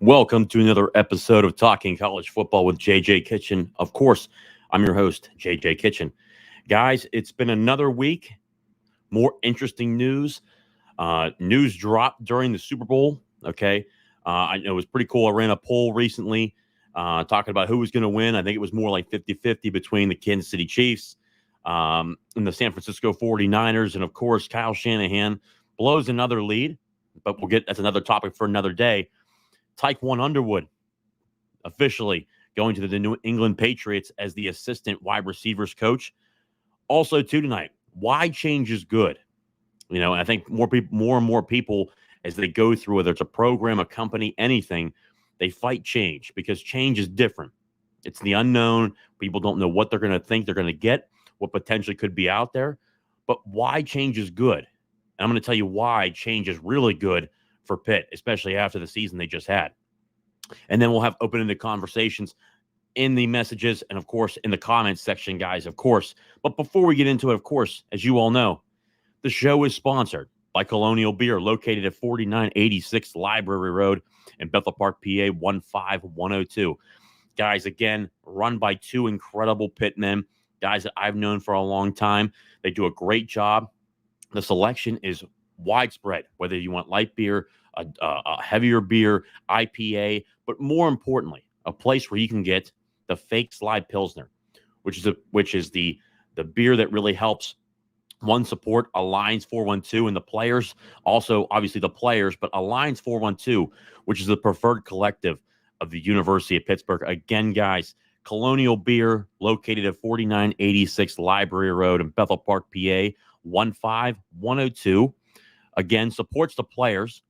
Welcome to another episode of Talking College Football with JJ Kitchen. Of course, I'm your host, JJ Kitchen. Guys, it's been another week. More interesting news. News dropped during the Super Bowl. Okay. I know it was pretty cool. I ran a poll recently talking about who was going to win. I think it was more like 50-50 between the Kansas City Chiefs and the San Francisco 49ers. And of course, Kyle Shanahan blows another lead, but that's another topic for another day. Tiquan Underwood officially going to the New England Patriots as the assistant wide receivers coach. Also, tonight, why change is good. And I think more and more people, as they go through, whether it's a program, a company, anything, they fight change because change is different. It's the unknown. People don't know what they're going to think they're going to get, what potentially could be out there. But why change is good. And I'm going to tell you why change is really good for Pitt, especially after the season they just had. And then we'll have open-ended conversations in the messages and, of course, in the comments section, guys, of course. But before we get into it, of course, as you all know, the show is sponsored by Colonial Beer, located at 4986 Library Road in Bethel Park, PA, 15102. Guys, again, run by two incredible Pitt men, guys that I've known for a long time. They do a great job. The selection is widespread, whether you want light beer, a heavier beer, IPA, but more importantly, a place where you can get the fake slide Pilsner, which is the beer that really helps support Alliance 412 and the players, also obviously the players, but Alliance 412, which is the preferred collective of the University of Pittsburgh. Again, guys, Colonial Beer, located at 4986 Library Road in Bethel Park, PA, 15102. Again, supports the players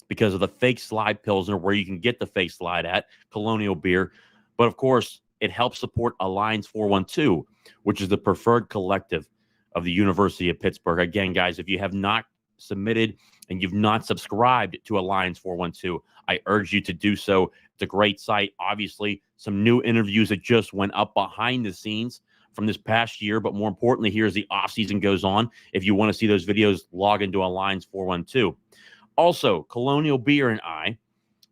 because of the fake slide Pilsner, where you can get the fake slide at Colonial Beer. But of course, it helps support Alliance 412, which is the preferred collective of the University of Pittsburgh. Again, guys, if you have not submitted and you've not subscribed to Alliance 412, I urge you to do so. It's a great site. Obviously, some new interviews that just went up behind the scenes from this past year, but more importantly, here as the offseason goes on, if you want to see those videos, log into Alliance 412. Also, Colonial Beer and I,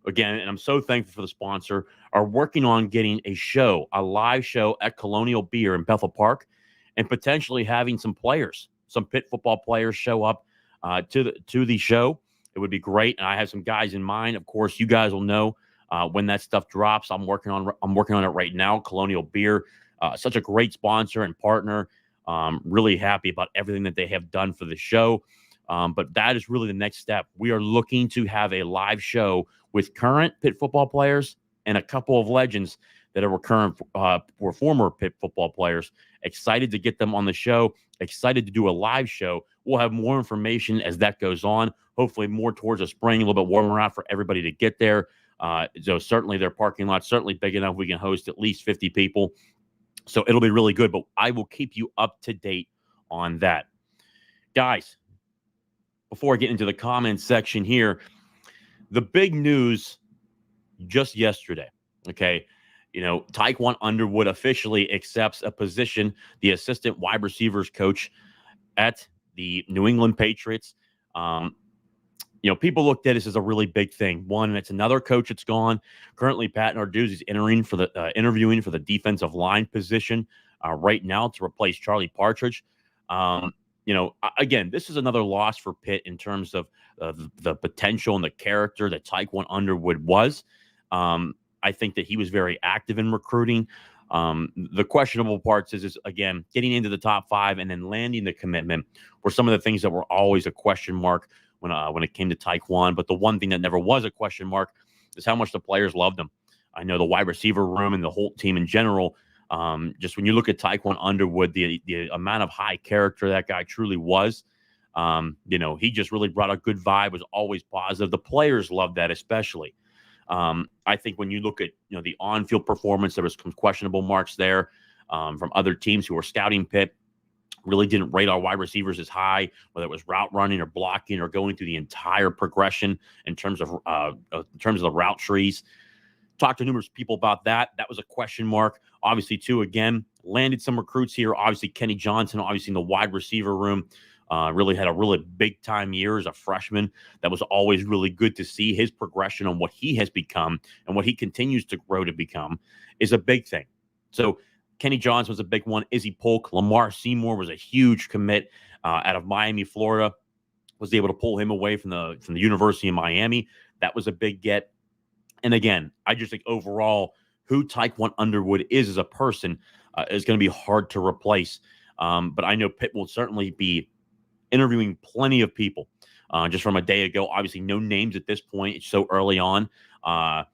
again, and I'm so thankful for the sponsor, are working on getting a live show at Colonial Beer in Bethel Park, and potentially having some Pitt football players show up to the show. It would be great, and I have some guys in mind. Of course, you guys will know when that stuff drops. I'm working on it right now. Colonial Beer, such a great sponsor and partner. Really happy about everything that they have done for the show. But that is really the next step. We are looking to have a live show with current Pitt football players and a couple of legends that were former Pitt football players. Excited to get them on the show. Excited to do a live show. We'll have more information as that goes on. Hopefully more towards the spring, a little bit warmer out for everybody to get there. So certainly their parking lot, certainly big enough we can host at least 50 people. So it'll be really good, but I will keep you up to date on that. Guys, before I get into the comments section here, the big news just yesterday, okay? Tiquan Underwood officially accepts a position, the assistant wide receivers coach at the New England Patriots. People looked at this as a really big thing. One, it's another coach that's gone. Currently, Pat Narduzzi is interviewing for the defensive line position right now to replace Charlie Partridge. Again, this is another loss for Pitt in terms of the potential and the character that Tiquan Underwood was. I think that he was very active in recruiting. The questionable parts is again, getting into the top 5 and then landing the commitment were some of the things that were always a question mark when it came to Tiquan. But the one thing that never was a question mark is how much the players loved him. I know the wide receiver room and the whole team in general. Just when you look at Tiquan Underwood, the amount of high character that guy truly was, he just really brought a good vibe, was always positive. The players loved that especially. I think when you look at, the on-field performance, there was some questionable marks there from other teams who were scouting Pitt. Really didn't rate our wide receivers as high, whether it was route running or blocking or going through the entire progression in terms of the route trees. Talked to numerous people about that. That was a question mark. Obviously, too, again, landed some recruits here. Obviously, Kenny Johnson, obviously in the wide receiver room. Really had a really big-time year as a freshman. That was always really good to see. His progression on what he has become and what he continues to grow to become is a big thing. So Kenny Johnson was a big one. Izzy Polk, Lamar Seymour was a huge commit out of Miami, Florida. Was able to pull him away from the University of Miami. That was a big get. And again, I just think overall, who Tiquan Underwood is as a person is going to be hard to replace. But I know Pitt will certainly be interviewing plenty of people just from a day ago. Obviously, no names at this point. It's so early on. I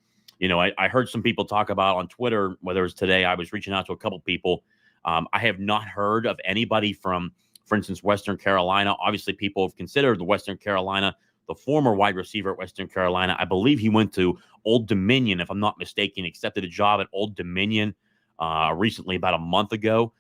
heard some people talk about on Twitter, whether it's today, I was reaching out to a couple people. I have not heard of anybody from, for instance, Western Carolina. Obviously, people have considered the Western Carolina, the former wide receiver at Western Carolina. I believe he went to Old Dominion, if I'm not mistaken, accepted a job at Old Dominion recently, about a month ago,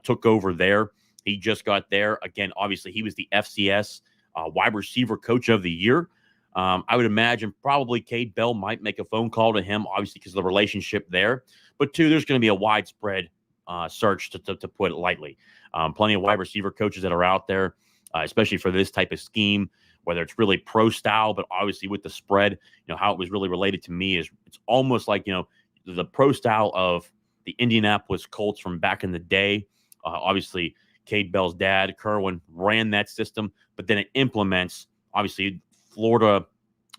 took over there. He just got there. Again, obviously, he was the FCS wide receiver coach of the year. I would imagine probably Cade Bell might make a phone call to him, obviously, because of the relationship there. But two, there's going to be a widespread search, to put it lightly. Plenty of wide receiver coaches that are out there, especially for this type of scheme, whether it's really pro style, but obviously with the spread, how it was really related to me is it's almost like, the pro style of the Indianapolis Colts from back in the day. Obviously, Cade Bell's dad, Kerwin, ran that system, but then it implements, obviously,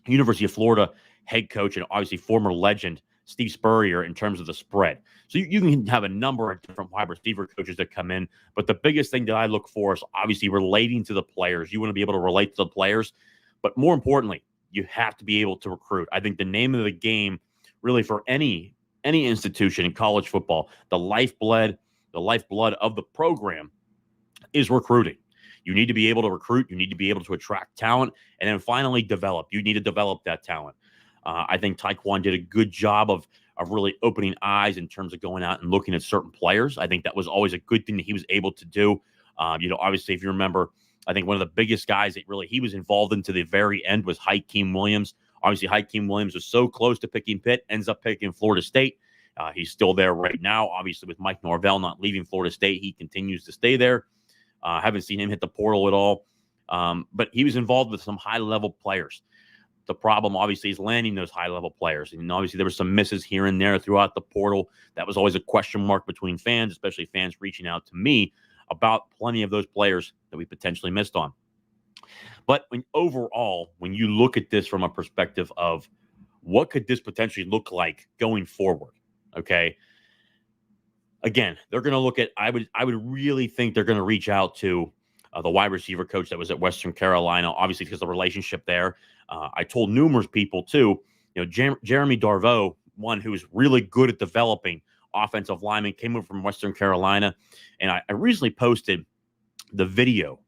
University of Florida head coach and obviously former legend Steve Spurrier in terms of the spread. So you can have a number of different wide receiver coaches that come in, but the biggest thing that I look for is obviously relating to the players. You want to be able to relate to the players, but more importantly, you have to be able to recruit. I think the name of the game really for any institution in college football, the lifeblood of the program is recruiting. You need to be able to recruit. You need to be able to attract talent, and then finally develop. You need to develop that talent. I think Tiquan did a good job of really opening eyes in terms of going out and looking at certain players. I think that was always a good thing that he was able to do. Obviously, if you remember, I think one of the biggest guys that really he was involved in to the very end was Hakeem Williams. Obviously, Hakeem Williams was so close to picking Pitt, ends up picking Florida State. He's still there right now. Obviously, with Mike Norvell not leaving Florida State, he continues to stay there. Haven't seen him hit the portal at all. But he was involved with some high-level players. The problem, obviously, is landing those high-level players. And obviously, there were some misses here and there throughout the portal. That was always a question mark between fans, especially fans reaching out to me about plenty of those players that we potentially missed on. But overall, when you look at this from a perspective of what could this potentially look like going forward, okay? Again, they're going to look at, I would really think they're going to reach out to the wide receiver coach that was at Western Carolina, obviously because of the relationship there. I told numerous people too, Jeremy Darveau, one who is really good at developing offensive linemen, came over from Western Carolina. And I recently posted the video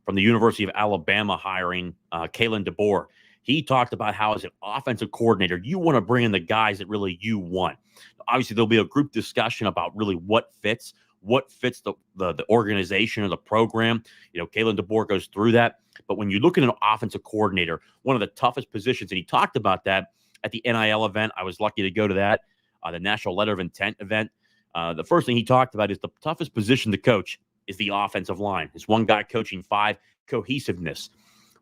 from the University of Alabama hiring Kalen DeBoer. He talked about how as an offensive coordinator, you want to bring in the guys that really you want. Obviously, there'll be a group discussion about really what fits the organization or the program. Kalen DeBoer goes through that. But when you look at an offensive coordinator, one of the toughest positions, and he talked about that at the NIL event. I was lucky to go to that, the National Letter of Intent event. The first thing he talked about is the toughest position to coach is the offensive line. It's one guy coaching five, cohesiveness.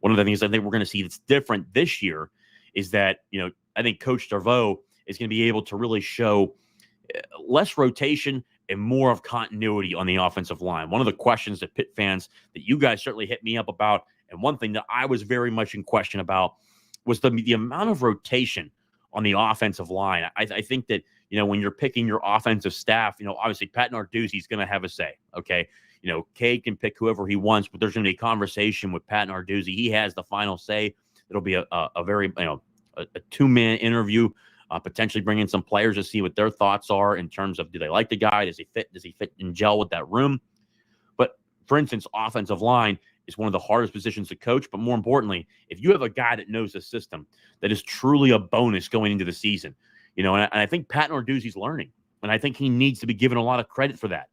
One of the things I think we're going to see that's different this year is that, I think Coach Darveau is going to be able to really show less rotation and more of continuity on the offensive line. One of the questions that Pitt fans that you guys certainly hit me up about, and one thing that I was very much in question about was the amount of rotation on the offensive line. I think that, when you're picking your offensive staff, obviously Pat Narduzzi is going to have a say, okay? Cade can pick whoever he wants, but there's going to be a conversation with Pat Narduzzi. He has the final say. It'll be a very, a two-man interview, potentially bring in some players to see what their thoughts are in terms of, do they like the guy? Does he fit and gel with that room? But for instance, offensive line is one of the hardest positions to coach. But more importantly, if you have a guy that knows the system, that is truly a bonus going into the season, and I think Pat Narduzzi's learning, and I think he needs to be given a lot of credit for that.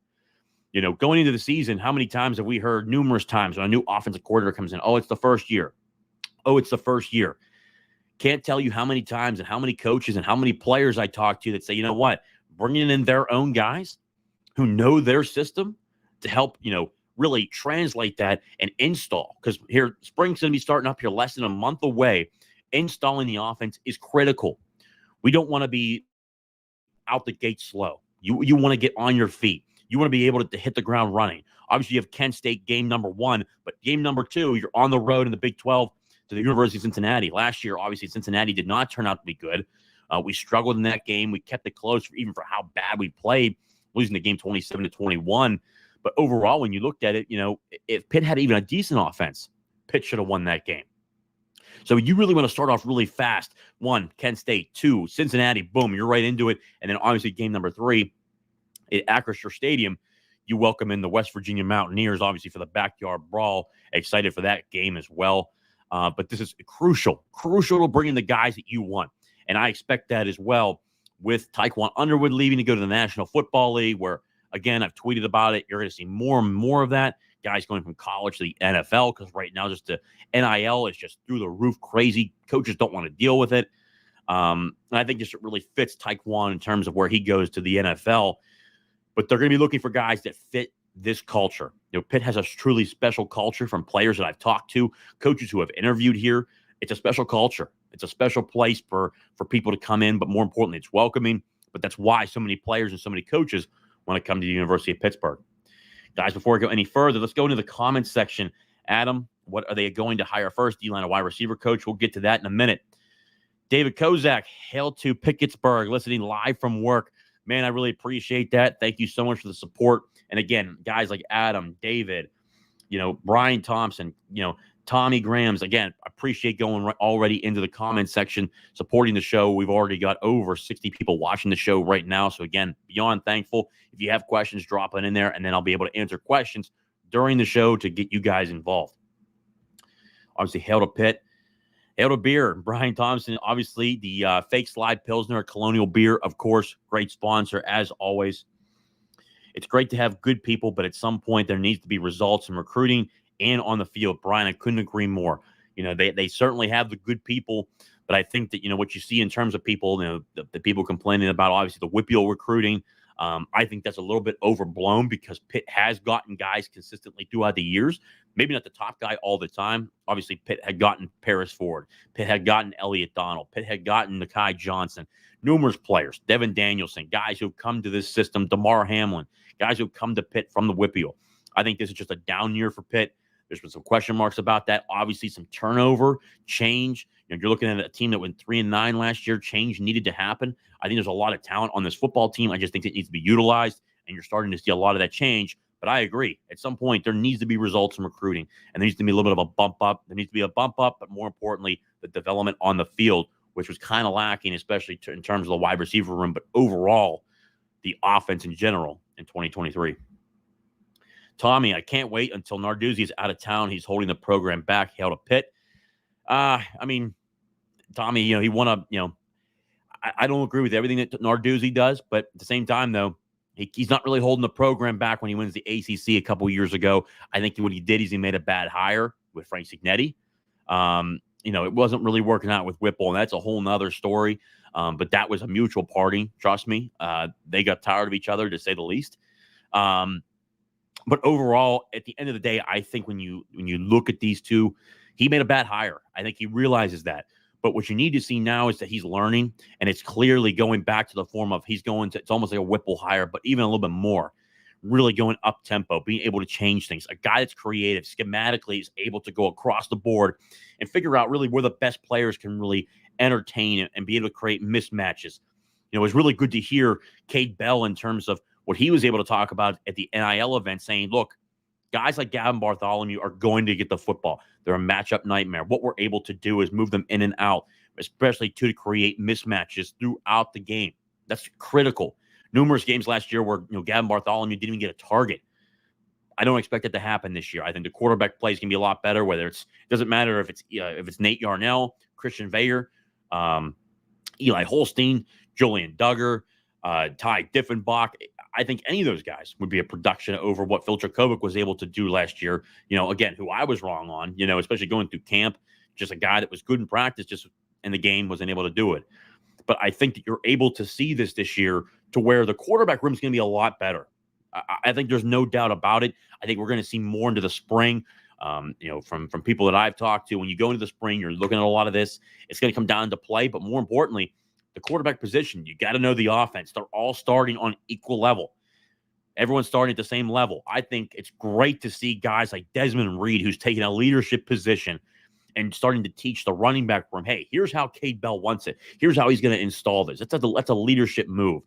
Going into the season, how many times have we heard numerous times when a new offensive coordinator comes in? Oh, it's the first year. Oh, it's the first year. Can't tell you how many times and how many coaches and how many players I talk to that say, bringing in their own guys who know their system to help, really translate that and install. Because here, spring's going to be starting up here less than a month away. Installing the offense is critical. We don't want to be out the gate slow. You want to get on your feet. You want to be able to hit the ground running. Obviously, you have Kent State game number 1, but game number 2, you're on the road in the Big 12 to the University of Cincinnati. Last year, obviously, Cincinnati did not turn out to be good. We struggled in that game. We kept it close even for how bad we played, losing the game 27-21. But overall, when you looked at it, if Pitt had even a decent offense, Pitt should have won that game. So you really want to start off really fast. 1, Kent State. 2, Cincinnati. Boom, you're right into it. And then obviously game number 3 at Acrisure Stadium, you welcome in the West Virginia Mountaineers, obviously for the backyard brawl. Excited for that game as well. But this is crucial to bring in the guys that you want. And I expect that as well with Tiquan Underwood leaving to go to the National Football League, where, again, I've tweeted about it. You're going to see more and more of that. Guys going from college to the NFL, because right now just the NIL is just through the roof crazy. Coaches don't want to deal with it. And I think this really fits Tiquan in terms of where he goes to the NFL. But they're going to be looking for guys that fit this culture. Pitt has a truly special culture from players that I've talked to, coaches who have interviewed here. It's a special culture. It's a special place for people to come in, but more importantly, it's welcoming. But that's why so many players and so many coaches want to come to the University of Pittsburgh. Guys, before I go any further, let's go into the comments section. Adam, what are they going to hire first? D-line or wide receiver coach? We'll get to that in a minute. David Kozak, hail to Pittsburgh, listening live from work. Man, I really appreciate that. Thank you so much for the support. And again, guys like Adam, David, Brian Thompson, Tommy Grams, again, appreciate going already into the comment section, supporting the show. We've already got over 60 people watching the show right now. So again, beyond thankful. If you have questions, drop it in there, and then I'll be able to answer questions during the show to get you guys involved. Obviously, hail to Pitt. Hail to beer. Brian Thompson, obviously, the fake slide Pilsner, Colonial Beer, of course, great sponsor as always. It's great to have good people, but at some point there needs to be results in recruiting and on the field. Brian, I couldn't agree more. They certainly have the good people, but I think that, what you see in terms of people, the people complaining about, obviously, the WPIAL recruiting, I think that's a little bit overblown because Pitt has gotten guys consistently throughout the years. Maybe not the top guy all the time. Obviously, Pitt had gotten Paris Ford. Pitt had gotten Elliott Donald. Pitt had gotten Nakai Johnson. Numerous players. Devin Danielson. Guys who've come to this system. DeMar Hamlin. Guys who've come to Pitt from the WPIAL. I think this is just a down year for Pitt. There's been some question marks about that. Obviously, some turnover, change. You're looking at a team that went 3-9 last year. Change needed to happen. I think there's a lot of talent on this football team. I just think it needs to be utilized, and you're starting to see a lot of that change. But I agree. At some point, there needs to be results in recruiting, and there needs to be a little bit of a bump up. There needs to be a bump up, but more importantly, the development on the field, which was kind of lacking, especially in terms of the wide receiver room, but overall, the offense in general in 2023. Tommy, I can't wait until Narduzzi is out of town. He's holding the program back. Hail to Pitt. Tommy, he won I don't agree with everything that Narduzzi does, but at the same time, though, he's not really holding the program back when he wins the ACC a couple years ago. I think what he did is he made a bad hire with Frank Cignetti. It wasn't really working out with Whipple, and that's a whole nother story. But that was a mutual party. Trust me. They got tired of each other, to say the least. But overall, at the end of the day, I think when you look at these two, he made a bad hire. I think he realizes that. But what you need to see now is that he's learning, and it's clearly going back to the form of it's almost like a Whipple hire, but even a little bit more, really going up tempo, being able to change things. A guy that's creative, schematically is able to go across the board and figure out really where the best players can really entertain and be able to create mismatches. It was really good to hear Cade Bell in terms of what he was able to talk about at the NIL event, saying, look, guys like Gavin Bartholomew are going to get the football. They're a matchup nightmare. What we're able to do is move them in and out, especially to create mismatches throughout the game. That's critical. Numerous games last year where Gavin Bartholomew didn't even get a target. I don't expect it to happen this year. I think the quarterback play is going to be a lot better. It doesn't matter if it's Nate Yarnell, Christian Vayer, Eli Holstein, Julian Duggar, Ty Diffenbach. I think any of those guys would be a production over what Phil Dracovic was able to do last year. Again, who I was wrong on, especially going through camp, just a guy that was good in practice, just in the game wasn't able to do it. But I think that you're able to see this year to where the quarterback room is going to be a lot better. I think there's no doubt about it. I think we're going to see more into the spring. From people that I've talked to, when you go into the spring, you're looking at a lot of this. It's going to come down to play, but more importantly, the quarterback position. You got to know the offense. They're all starting on equal level. Everyone's starting at the same level. I think it's great to see guys like Desmond Reed, who's taking a leadership position and starting to teach the running back room, hey, here's how Cade Bell wants it. Here's how he's going to install this. That's a leadership move.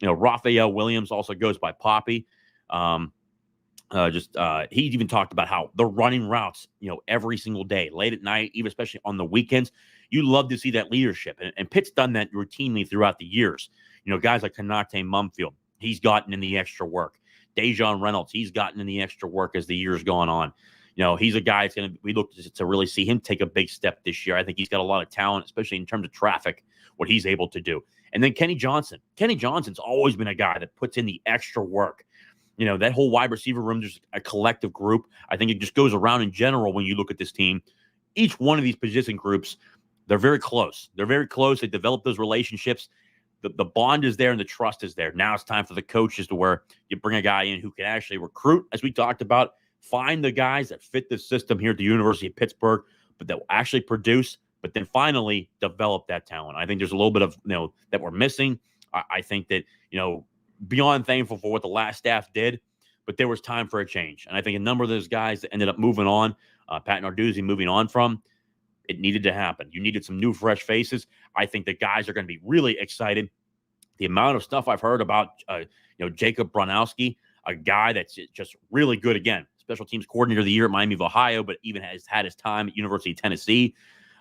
Raphael Williams also goes by Poppy. He even talked about how the running routes, every single day, late at night, even especially on the weekends, you love to see that leadership. And Pitt's done that routinely throughout the years. Guys like Kanate Mumfield, he's gotten in the extra work. Dejon Reynolds, he's gotten in the extra work as the year's gone on. He's a guy we look to really see him take a big step this year. I think he's got a lot of talent, especially in terms of traffic, what he's able to do. And then Kenny Johnson. Kenny Johnson's always been a guy that puts in the extra work. That whole wide receiver room, there's a collective group. I think it just goes around in general when you look at this team. Each one of these position groups, they're very close. They're very close. They develop those relationships. The bond is there and the trust is there. Now it's time for the coaches to where you bring a guy in who can actually recruit, as we talked about, find the guys that fit the system here at the University of Pittsburgh, but that will actually produce, but then finally develop that talent. I think there's a little bit of, that we're missing. I think that, beyond thankful for what the last staff did, but there was time for a change. And I think a number of those guys that ended up moving on, Pat Narduzzi moving on from, it needed to happen. You needed some new, fresh faces. I think the guys are going to be really excited. The amount of stuff I've heard about, Jacob Bronowski, a guy that's just really good, again, special teams coordinator of the year at Miami of Ohio, but even has had his time at University of Tennessee.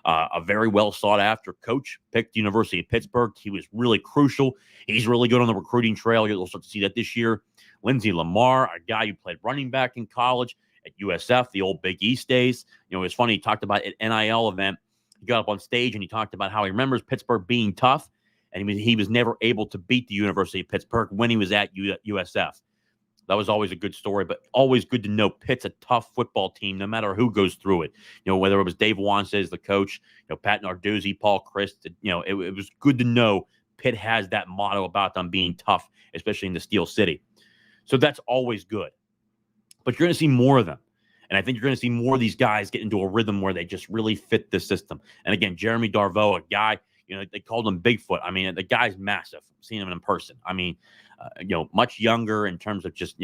A very well sought after coach, picked University of Pittsburgh. He was really crucial. He's really good on the recruiting trail. You'll start to see that this year. Lindsey Lamar, a guy who played running back in college at USF, the old Big East days. It was funny. He talked about an NIL event. He got up on stage and he talked about how he remembers Pittsburgh being tough, and he was never able to beat the University of Pittsburgh when he was at USF. That was always a good story, but always good to know Pitt's a tough football team, no matter who goes through it. Whether it was Dave Wanstead, the coach, Pat Narduzzi, Paul Christ, it was good to know Pitt has that motto about them being tough, especially in the Steel City. So that's always good. But you're going to see more of them. And I think you're going to see more of these guys get into a rhythm where they just really fit the system. And again, Jeremy Darveau, a guy, they called him Bigfoot. I mean, the guy's massive. I've seen him in person. I mean, much younger in terms of just,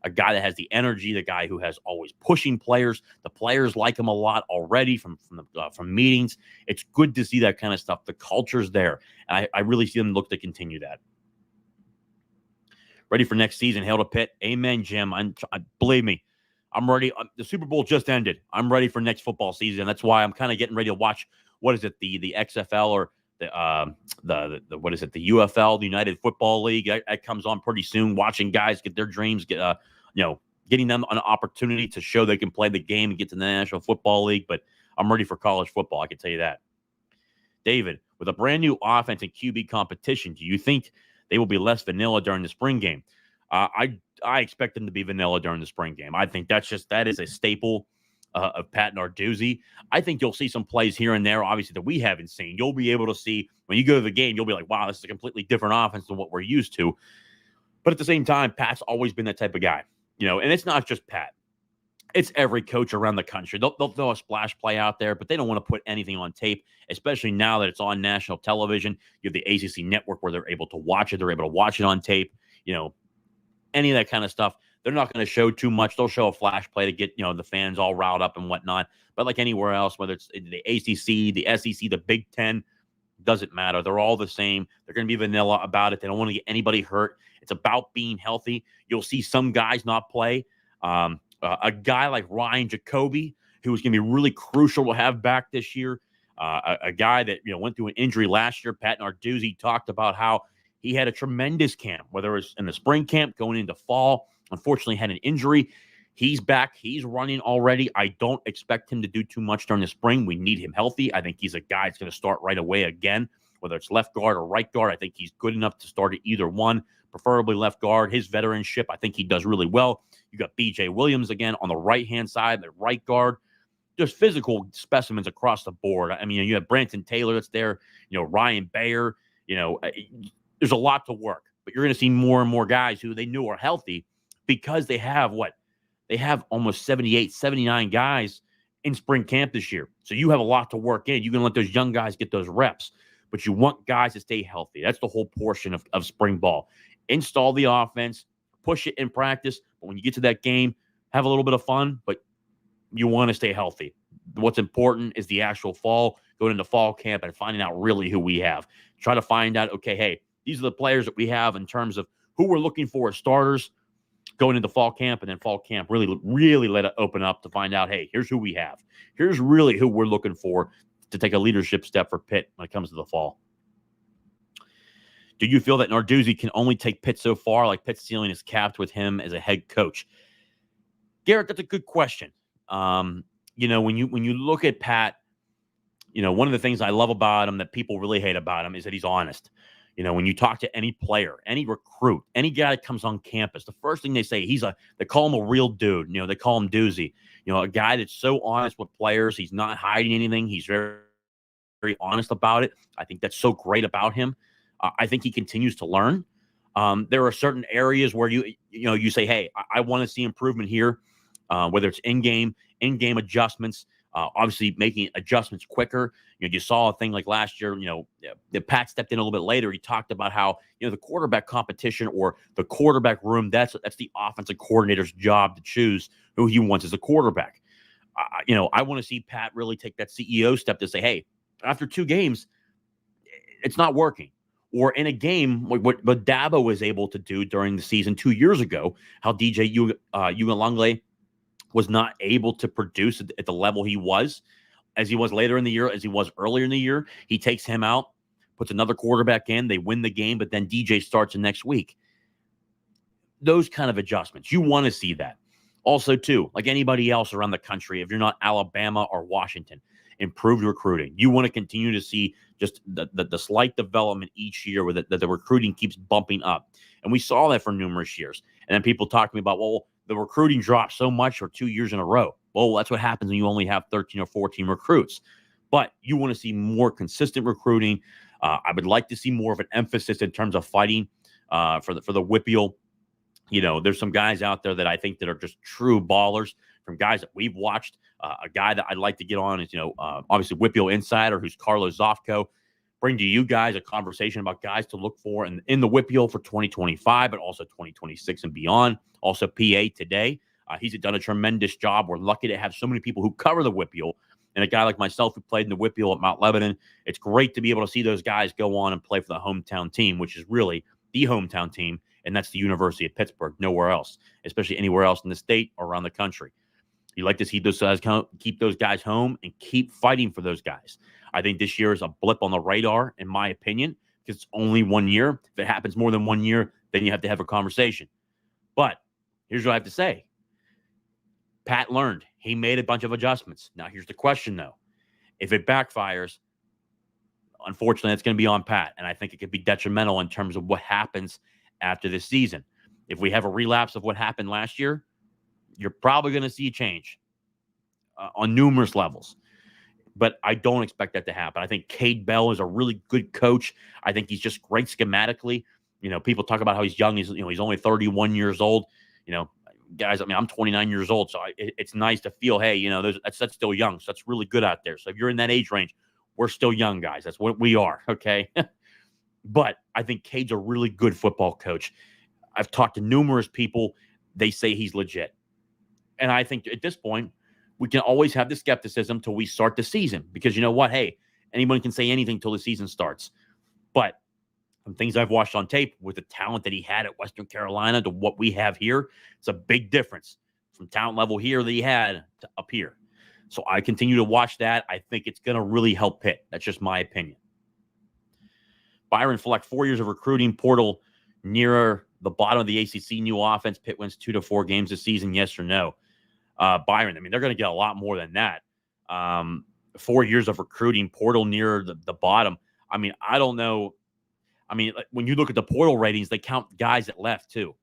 a guy that has the energy, the guy who has always pushing players. The players like him a lot already from meetings. It's good to see that kind of stuff. The culture's there. And I really see them look to continue that. Ready for next season. Hail to Pitt. Amen, Jim. Believe me, I'm ready. The Super Bowl just ended. I'm ready for next football season. That's why I'm kind of getting ready to watch, what is it, the XFL or the what is it, the UFL, the United Football League. That comes on pretty soon. Watching guys get their dreams, getting them an opportunity to show they can play the game and get to the National Football League. But I'm ready for college football. I can tell you that. David, with a brand new offense and QB competition, do you think they will be less vanilla during the spring game? I expect them to be vanilla during the spring game. I think that is a staple of Pat Narduzzi. I think you'll see some plays here and there, obviously, that we haven't seen. You'll be able to see, when you go to the game, you'll be like, wow, this is a completely different offense than what we're used to. But at the same time, Pat's always been that type of guy. And it's not just Pat. It's every coach around the country. They'll throw a splash play out there, but they don't want to put anything on tape, especially now that it's on national television. You have the ACC network where they're able to watch it. They're able to watch it on tape. Any of that kind of stuff. They're not going to show too much. They'll show a flash play to get, the fans all riled up and whatnot. But like anywhere else, whether it's the ACC, the SEC, the Big Ten, doesn't matter. They're all the same. They're going to be vanilla about it. They don't want to get anybody hurt. It's about being healthy. You'll see some guys not play. A guy like Ryan Jacoby, who is going to be really crucial to have back this year. A guy that, went through an injury last year. Pat Narduzzi talked about how he had a tremendous camp, whether it was in the spring camp going into fall. Unfortunately, had an injury. He's back. He's running already. I don't expect him to do too much during the spring. We need him healthy. I think he's a guy that's going to start right away again, whether it's left guard or right guard. I think he's good enough to start at either one, preferably left guard. His veteranship, I think he does really well. You got B.J. Williams again on the right-hand side, the right guard. Just physical specimens across the board. I mean, you have Branton Taylor that's there, Ryan Bayer. There's a lot to work. But you're going to see more and more guys who they knew are healthy, because they have what? They have almost 78, 79 guys in spring camp this year. So you have a lot to work in. You can let those young guys get those reps, but you want guys to stay healthy. That's the whole portion of spring ball. Install the offense, push it in practice, but when you get to that game, have a little bit of fun, but you want to stay healthy. What's important is the actual fall, going into fall camp and finding out really who we have. Try to find out, okay, hey, these are the players that we have in terms of who we're looking for as starters going into fall camp, and then fall camp really let it open up to find out, hey, here's who we have. Here's really who we're looking for to take a leadership step for Pitt when it comes to the fall. Do you feel that Narduzzi can only take Pitt so far, like Pitt's ceiling is capped with him as a head coach? Garrett, that's a good question. When you look at Pat, one of the things I love about him that people really hate about him is that he's honest. When you talk to any player, any recruit, any guy that comes on campus, the first thing they say, they call him a real dude. They call him Doozy. A guy that's so honest with players. He's not hiding anything. He's very, very honest about it. I think that's so great about him. I think he continues to learn. There are certain areas where you say, hey, I want to see improvement here, whether it's in-game adjustments, obviously making adjustments quicker. You saw a thing like last year, the Pat stepped in a little bit later. He talked about how, the quarterback competition or the quarterback room, that's the offensive coordinator's job to choose who he wants as a quarterback. I want to see Pat really take that CEO step to say, hey, after 2 games, it's not working. Or in a game, what Dabo was able to do during the season 2 years ago, how DJ Uiagalelei was not able to produce at the level he was later in the year, as he was earlier in the year. He takes him out, puts another quarterback in, they win the game, but then DJ starts the next week. Those kind of adjustments, you want to see that. Also, too, like anybody else around the country, if you're not Alabama or Washington, improved recruiting. You want to continue to see just the slight development each year where the recruiting keeps bumping up. And we saw that for numerous years. And then people talk to me about, well, the recruiting dropped so much for 2 years in a row. Well, that's what happens when you only have 13 or 14 recruits. But you want to see more consistent recruiting. I would like to see more of an emphasis in terms of fighting for the WPIAL. There's some guys out there that I think that are just true ballers from guys that we've watched. A guy that I'd like to get on is, obviously WPIAL Insider, who's Carlos Zofko. Bring to you guys a conversation about guys to look for in the WPIAL for 2025, but also 2026 and beyond. Also PA Today. He's done a tremendous job. We're lucky to have so many people who cover the WPIAL. And a guy like myself who played in the WPIAL at Mount Lebanon, it's great to be able to see those guys go on and play for the hometown team, which is really the hometown team, and that's the University of Pittsburgh, nowhere else, especially anywhere else in the state or around the country. You like to see those guys keep those guys home and keep fighting for those guys. I think this year is a blip on the radar, in my opinion, because it's only 1 year. If it happens more than 1 year, then you have to have a conversation. But here's what I have to say. Pat learned. He made a bunch of adjustments. Now, here's the question, though. If it backfires, unfortunately, it's going to be on Pat. And I think it could be detrimental in terms of what happens after this season. If we have a relapse of what happened last year, you're probably going to see a change on numerous levels. But I don't expect that to happen. I think Cade Bell is a really good coach. I think he's just great schematically. People talk about how he's young. He's only 31 years old. Guys, I'm 29 years old, so it's nice to feel, hey, that's still young. So that's really good out there. So if you're in that age range, we're still young, guys. That's what we are, okay? But I think Cade's a really good football coach. I've talked to numerous people. They say he's legit. And I think at this point, we can always have the skepticism till we start the season. Because you know what? Hey, anyone can say anything till the season starts. But from things I've watched on tape, with the talent that he had at Western Carolina to what we have here, it's a big difference from talent level here that he had to up here. So I continue to watch that. I think it's going to really help Pitt. That's just my opinion. Byron Fleck, 4 years of recruiting portal nearer the bottom of the ACC, new offense. Pitt wins 2 to 4 games this season, yes or no? Byron, they're going to get a lot more than that. 4 years of recruiting portal near the bottom. I don't know. When you look at the portal ratings, they count guys that left too.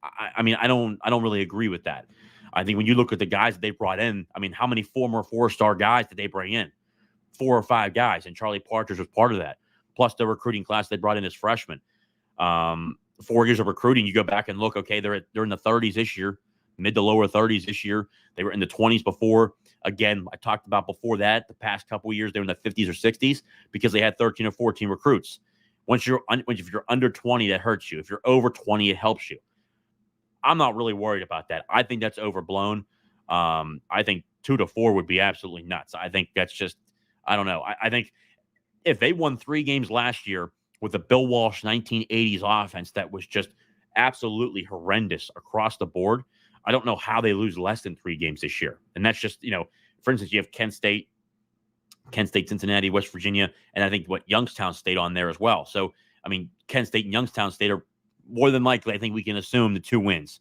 I don't really agree with that. I think when you look at the guys that they brought in, how many former 4-star guys did they bring in? 4 or 5 guys, and Charlie Partridge was part of that. Plus the recruiting class they brought in as freshmen. 4 years of recruiting, you go back and look, okay, they're in the 30s this year, mid to lower 30s this year. They were in the 20s before. Again, I talked about before that, the past couple of years, they were in the 50s or 60s because they had 13 or 14 recruits. If you're under 20, that hurts you. If you're over 20, it helps you. I'm not really worried about that. I think that's overblown. I think 2 to 4 would be absolutely nuts. I think that's just, I don't know. I think if they won 3 games last year with the Bill Walsh 1980s offense that was just absolutely horrendous across the board, I don't know how they lose less than 3 games this year. And that's just, for instance, you have Kent State, Cincinnati, West Virginia, and I think Youngstown State on there as well. So, I mean, Kent State and Youngstown State are more than likely, I think we can assume the 2 wins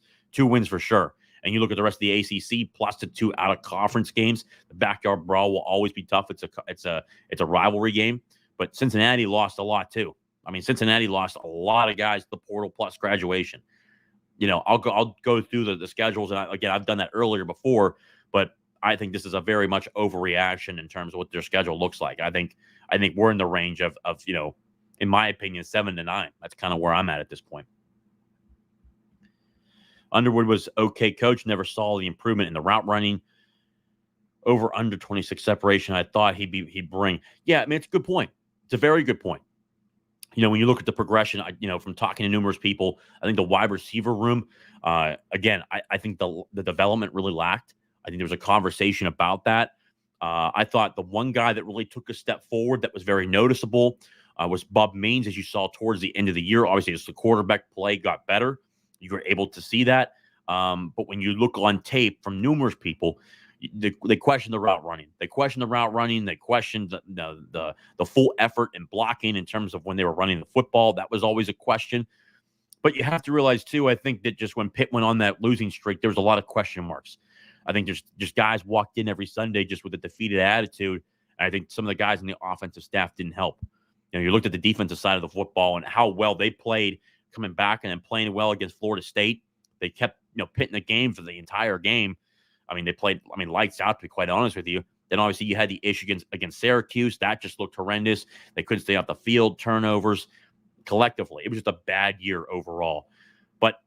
for sure. And you look at the rest of the ACC plus the 2 out of conference games. The backyard brawl will always be tough. It's a rivalry game, but Cincinnati lost a lot too. I mean, Cincinnati lost a lot of guys to the portal plus graduation. I'll go through the schedules, and I've done that earlier before, but I think this is a very much overreaction in terms of what their schedule looks like. I think we're in the range of in my opinion, 7 to 9. That's kind of where I'm at this point. Underwood was okay coach, never saw the improvement in the route running. Over under 26 separation, I thought he'd bring. Yeah, I mean, it's a good point. It's a very good point. When you look at the progression, from talking to numerous people, I think the wide receiver room, again, I think the development really lacked. I think there was a conversation about that. I thought the one guy that really took a step forward that was very noticeable was Bob Means, as you saw towards the end of the year. Obviously, as the quarterback play got better, you were able to see that. But when you look on tape from numerous people, they question the route running. They question the full effort and blocking in terms of when they were running the football. That was always a question. But you have to realize, too, I think that just when Pitt went on that losing streak, there was a lot of question marks. I think there's just guys walked in every Sunday just with a defeated attitude. And I think some of the guys in the offensive staff didn't help. You looked at the defensive side of the football and how well they played coming back and then playing well against Florida State. They kept, Pitt in the game for the entire game. I mean, they played, lights out, to be quite honest with you. Then obviously you had the issue against Syracuse. That just looked horrendous. They couldn't stay off the field, turnovers. Collectively, it was just a bad year overall. But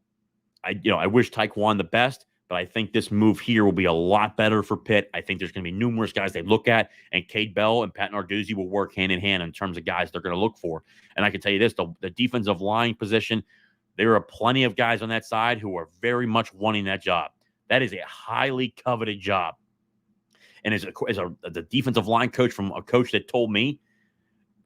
I wish Tiquan the best, but I think this move here will be a lot better for Pitt. I think there's going to be numerous guys they look at, and Cade Bell and Pat Narduzzi will work hand in hand in terms of guys they're going to look for. And I can tell you this, the defensive line position, there are plenty of guys on that side who are very much wanting that job. That is a highly coveted job. And as the defensive line coach from a coach that told me,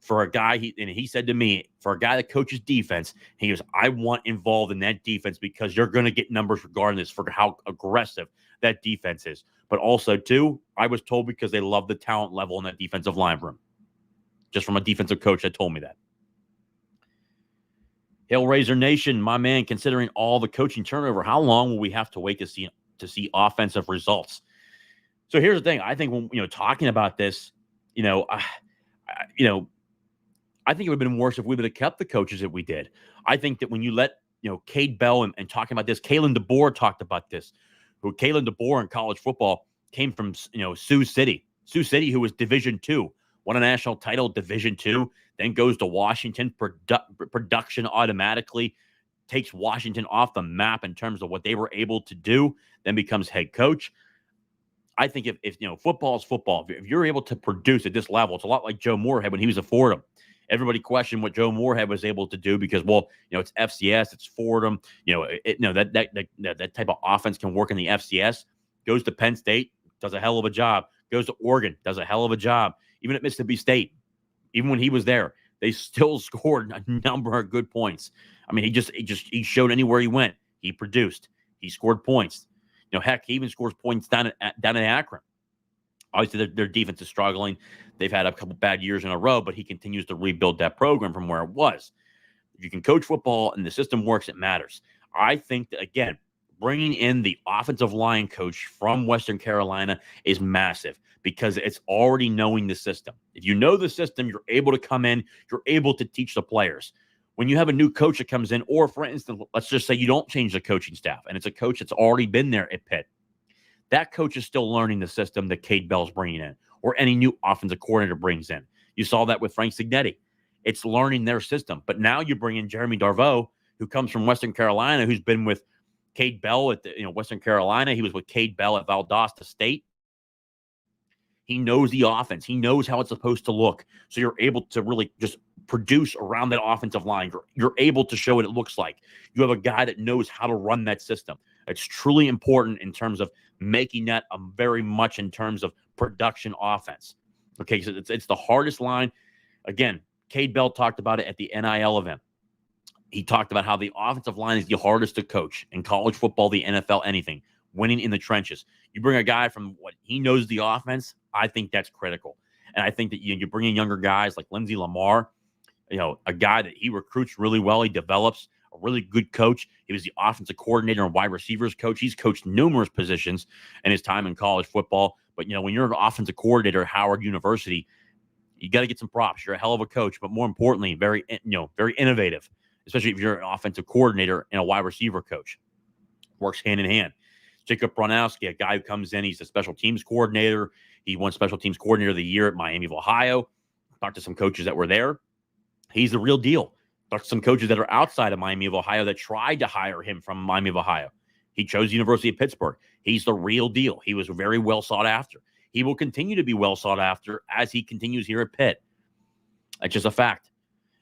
for a guy, he said to me, for a guy that coaches defense, he goes, I want involved in that defense because you're going to get numbers regardless for how aggressive that defense is. But also, too, I was told because they love the talent level in that defensive line room. Just from a defensive coach that told me that. Hellraiser Nation, my man, considering all the coaching turnover, how long will we have to wait to see offensive results? So here's the thing. I think when talking about this, I think it would have been worse if we would have kept the coaches that we did. I think that when you let Cade Bell and talking about this, Kalen DeBoer talked about this. Kalen DeBoer in college football came from Sioux City, who was Division II, won a national title, Division II, then goes to Washington. Production automatically takes Washington off the map in terms of what they were able to do, then becomes head coach. I think if football is football, if you're able to produce at this level, it's a lot like Joe Moorhead when he was at Fordham. Everybody questioned what Joe Moorhead was able to do because, it's FCS, it's Fordham. That type of offense can work in the FCS. Goes to Penn State, does a hell of a job. Goes to Oregon, does a hell of a job. Even at Mississippi State, even when he was there, they still scored a number of good points. I mean, he showed anywhere he went, he produced, he scored points. Heck, he even scores points down in Akron. Obviously, their defense is struggling. They've had a couple bad years in a row, but he continues to rebuild that program from where it was. If you can coach football and the system works, it matters. I think that, again, bringing in the offensive line coach from Western Carolina is massive because it's already knowing the system. If you know the system, you're able to come in, you're able to teach the players. When you have a new coach that comes in, or for instance, let's just say you don't change the coaching staff and it's a coach that's already been there at Pitt, that coach is still learning the system that Cade Bell's bringing in or any new offensive coordinator brings in. You saw that with Frank Signetti. It's learning their system. But now you bring in Jeremy Darveau, who comes from Western Carolina, who's been with Cade Bell at Western Carolina. He was with Cade Bell at Valdosta State. He knows the offense. He knows how it's supposed to look. So you're able to really just produce around that offensive line. You're able to show what it looks like. You have a guy that knows how to run that system. It's truly important in terms of making that very much in terms of production offense. Okay, so it's the hardest line. Again, Cade Bell talked about it at the NIL event. He talked about how the offensive line is the hardest to coach in college football, the NFL, anything. Winning in the trenches. You bring a guy from what he knows the offense, I think that's critical. And I think that you bring in younger guys like Lindsey Lamar, a guy that he recruits really well. He develops a really good coach. He was the offensive coordinator and wide receivers coach. He's coached numerous positions in his time in college football. But, when you're an offensive coordinator at Howard University, you got to get some props. You're a hell of a coach, but more importantly, very innovative, especially if you're an offensive coordinator and a wide receiver coach. Works hand in hand. Jacob Bronowski, a guy who comes in, he's a special teams coordinator. He won special teams coordinator of the year at Miami of Ohio. Talked to some coaches that were there. He's the real deal. Talked to some coaches that are outside of Miami of Ohio that tried to hire him from Miami of Ohio. He chose the University of Pittsburgh. He's the real deal. He was very well sought after. He will continue to be well sought after as he continues here at Pitt. That's just a fact.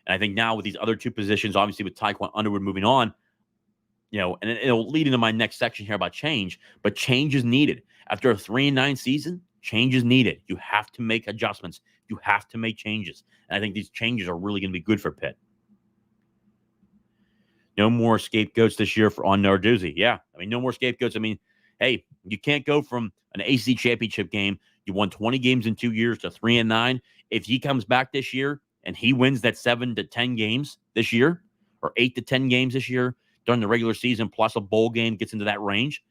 And I think now with these other two positions, obviously with Tiquan Underwood moving on, and it'll lead into my next section here about change, but change is needed. After a 3-9 season, change is needed. You have to make adjustments. You have to make changes. And I think these changes are really going to be good for Pitt. No more scapegoats this year on Narduzzi. Yeah, no more scapegoats. Hey, you can't go from an ACC championship game. You won 20 games in 2 years to 3-9. If he comes back this year and he wins that 7 to 10 games this year or 8 to 10 games this year, during the regular season, plus a bowl game, gets into that range,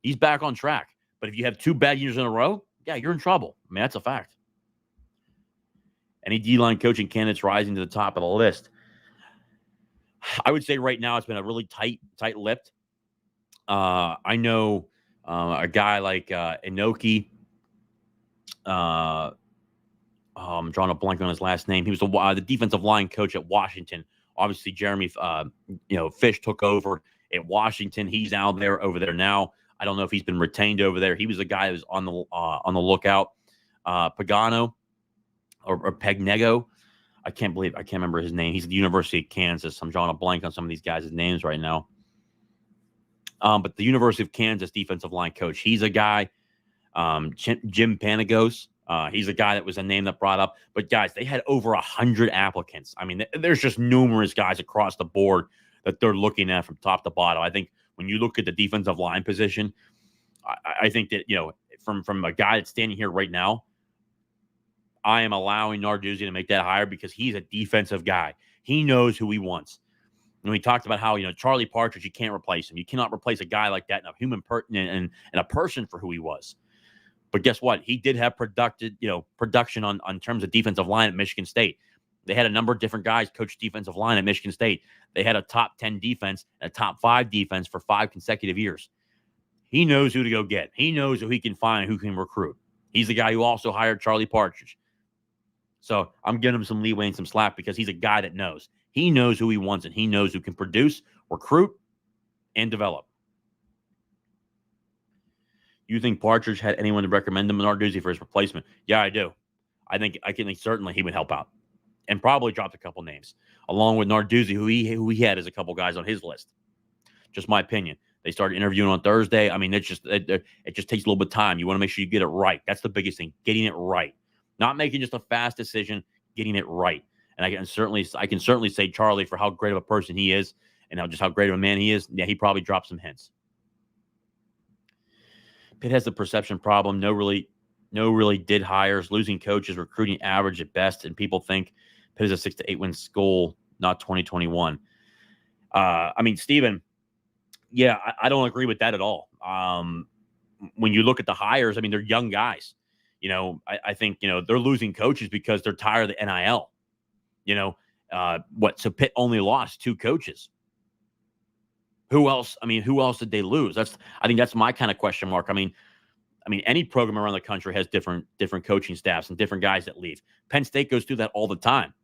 he's back on track. But if you have 2 bad years in a row, yeah, you're in trouble. That's a fact. Any D-line coaching candidates rising to the top of the list? I would say right now it's been a really tight-lipped. I know a guy like Inoki. I'm drawing a blank on his last name. He was the defensive line coach at Washington. Obviously, Jeremy, Fish took over at Washington. He's over there now. I don't know if he's been retained over there. He was a guy who was on the lookout. Pagano or Pegnego. I can't remember his name. He's at the University of Kansas. I'm drawing a blank on some of these guys' names right now. But the University of Kansas defensive line coach, he's a guy. Jim Panagos. He's a guy that was a name that brought up. But, guys, they had over 100 applicants. There's just numerous guys across the board that they're looking at from top to bottom. I think when you look at the defensive line position, I think that, from a guy that's standing here right now, I am allowing Narduzzi to make that hire because he's a defensive guy. He knows who he wants. And we talked about how, Charlie Partridge, you can't replace him. You cannot replace a guy like that and a human and a person for who he was. But guess what? He did have production on terms of defensive line at Michigan State. They had a number of different guys coach defensive line at Michigan State. They had a top 10 defense and a top 5 defense for 5 consecutive years. He knows who to go get. He knows who he can find, who can recruit. He's the guy who also hired Charlie Partridge. So I'm giving him some leeway and some slack because he's a guy that knows. He knows who he wants and he knows who can produce, recruit, and develop. You think Partridge had anyone to recommend him Narduzzi for his replacement? Yeah, I do. I think certainly he would help out and probably dropped a couple names along with Narduzzi, who he had as a couple guys on his list. Just my opinion. They started interviewing on Thursday. It just takes a little bit of time. You want to make sure you get it right. That's the biggest thing, getting it right. Not making just a fast decision, getting it right. And I can certainly say Charlie for how great of a person he is and how great of a man he is. Yeah, he probably dropped some hints. Pitt has the perception problem. No really did hires, losing coaches, recruiting average at best, and people think Pitt is a 6 to 8 win school, not 2021. Stephen, yeah, I don't agree with that at all. When you look at the hires, they're young guys. I think they're losing coaches because they're tired of the NIL. So Pitt only lost 2 coaches. Who else? Who else did they lose? I think that's my kind of question mark. Any program around the country has different coaching staffs and different guys that leave. Penn State goes through that all the time.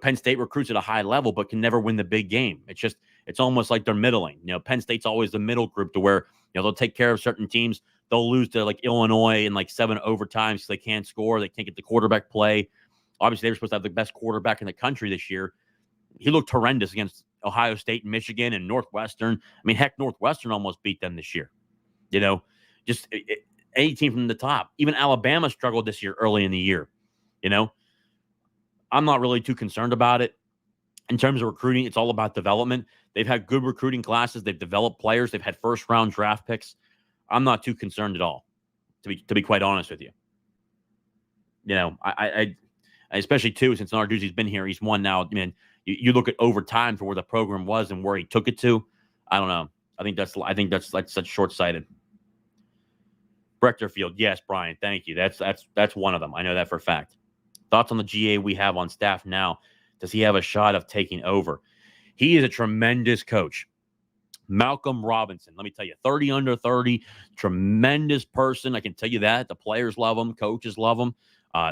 Penn State recruits at a high level, but can never win the big game. It's It's almost like they're middling. Penn State's always the middle group to where, they'll take care of certain teams. They'll lose to like Illinois in like 7 overtimes because they can't score. They can't get the quarterback play. Obviously, they were supposed to have the best quarterback in the country this year. He looked horrendous against Ohio State and Michigan and Northwestern. I mean, heck, Northwestern almost beat them this year. Just any team from the top. Even Alabama struggled this year early in the year. I'm not really too concerned about it. In terms of recruiting, it's all about development. They've had good recruiting classes. They've developed players. They've had first-round draft picks. I'm not too concerned at all, to be quite honest with you. I especially too, since Narduzzi's been here, he's won now. You look at over time for where the program was and where he took it to. I don't know. I think that's such short-sighted. Brechterfield, yes, Brian, thank you. That's one of them. I know that for a fact. Thoughts on the GA we have on staff now? Does he have a shot of taking over? He is a tremendous coach. Malcolm Robinson, let me tell you, 30 under 30, tremendous person. I can tell you that. The players love him. Coaches love him.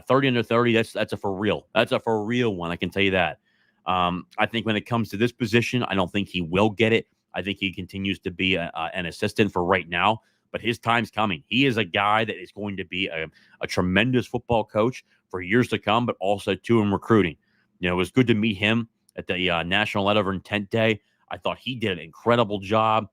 30 under 30, that's a for real. That's a for real one. I can tell you that. I think when it comes to this position, I don't think he will get it. I think he continues to be an assistant for right now, but his time's coming. He is a guy that is going to be a tremendous football coach for years to come, but also too in recruiting. It was good to meet him at the National Letter of Intent Day. I thought he did an incredible job.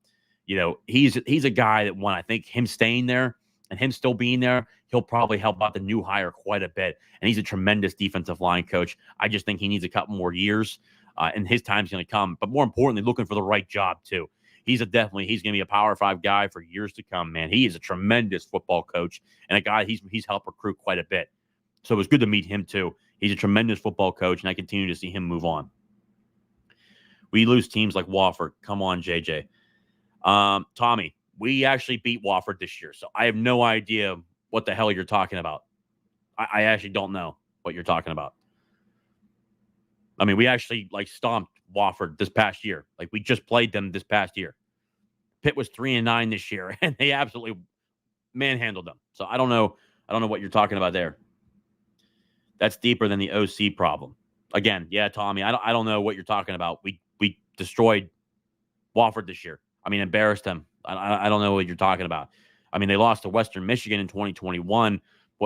He's a guy that when I think him staying there and him still being there, he'll probably help out the new hire quite a bit. And he's a tremendous defensive line coach. I just think he needs a couple more years, and his time's going to come. But more importantly, looking for the right job too. He's going to be a Power 5 guy for years to come. Man, he is a tremendous football coach and a guy he's helped recruit quite a bit. So it was good to meet him too. He's a tremendous football coach, and I continue to see him move on. We lose teams like Wofford. Come on, JJ. Tommy, we actually beat Wofford this year, so I have no idea what the hell you're talking about. I actually don't know what you're talking about. I mean, we actually stomped Wofford this past year. We just played them this past year. Pitt was 3-9 this year, and they absolutely manhandled them. So I don't know what you're talking about there. That's deeper than the OC problem. Again, yeah, Tommy, I don't know what you're talking about. We destroyed Wofford this year. I mean, embarrassed them. I don't know what you're talking about. I mean, they lost to Western Michigan in 2021.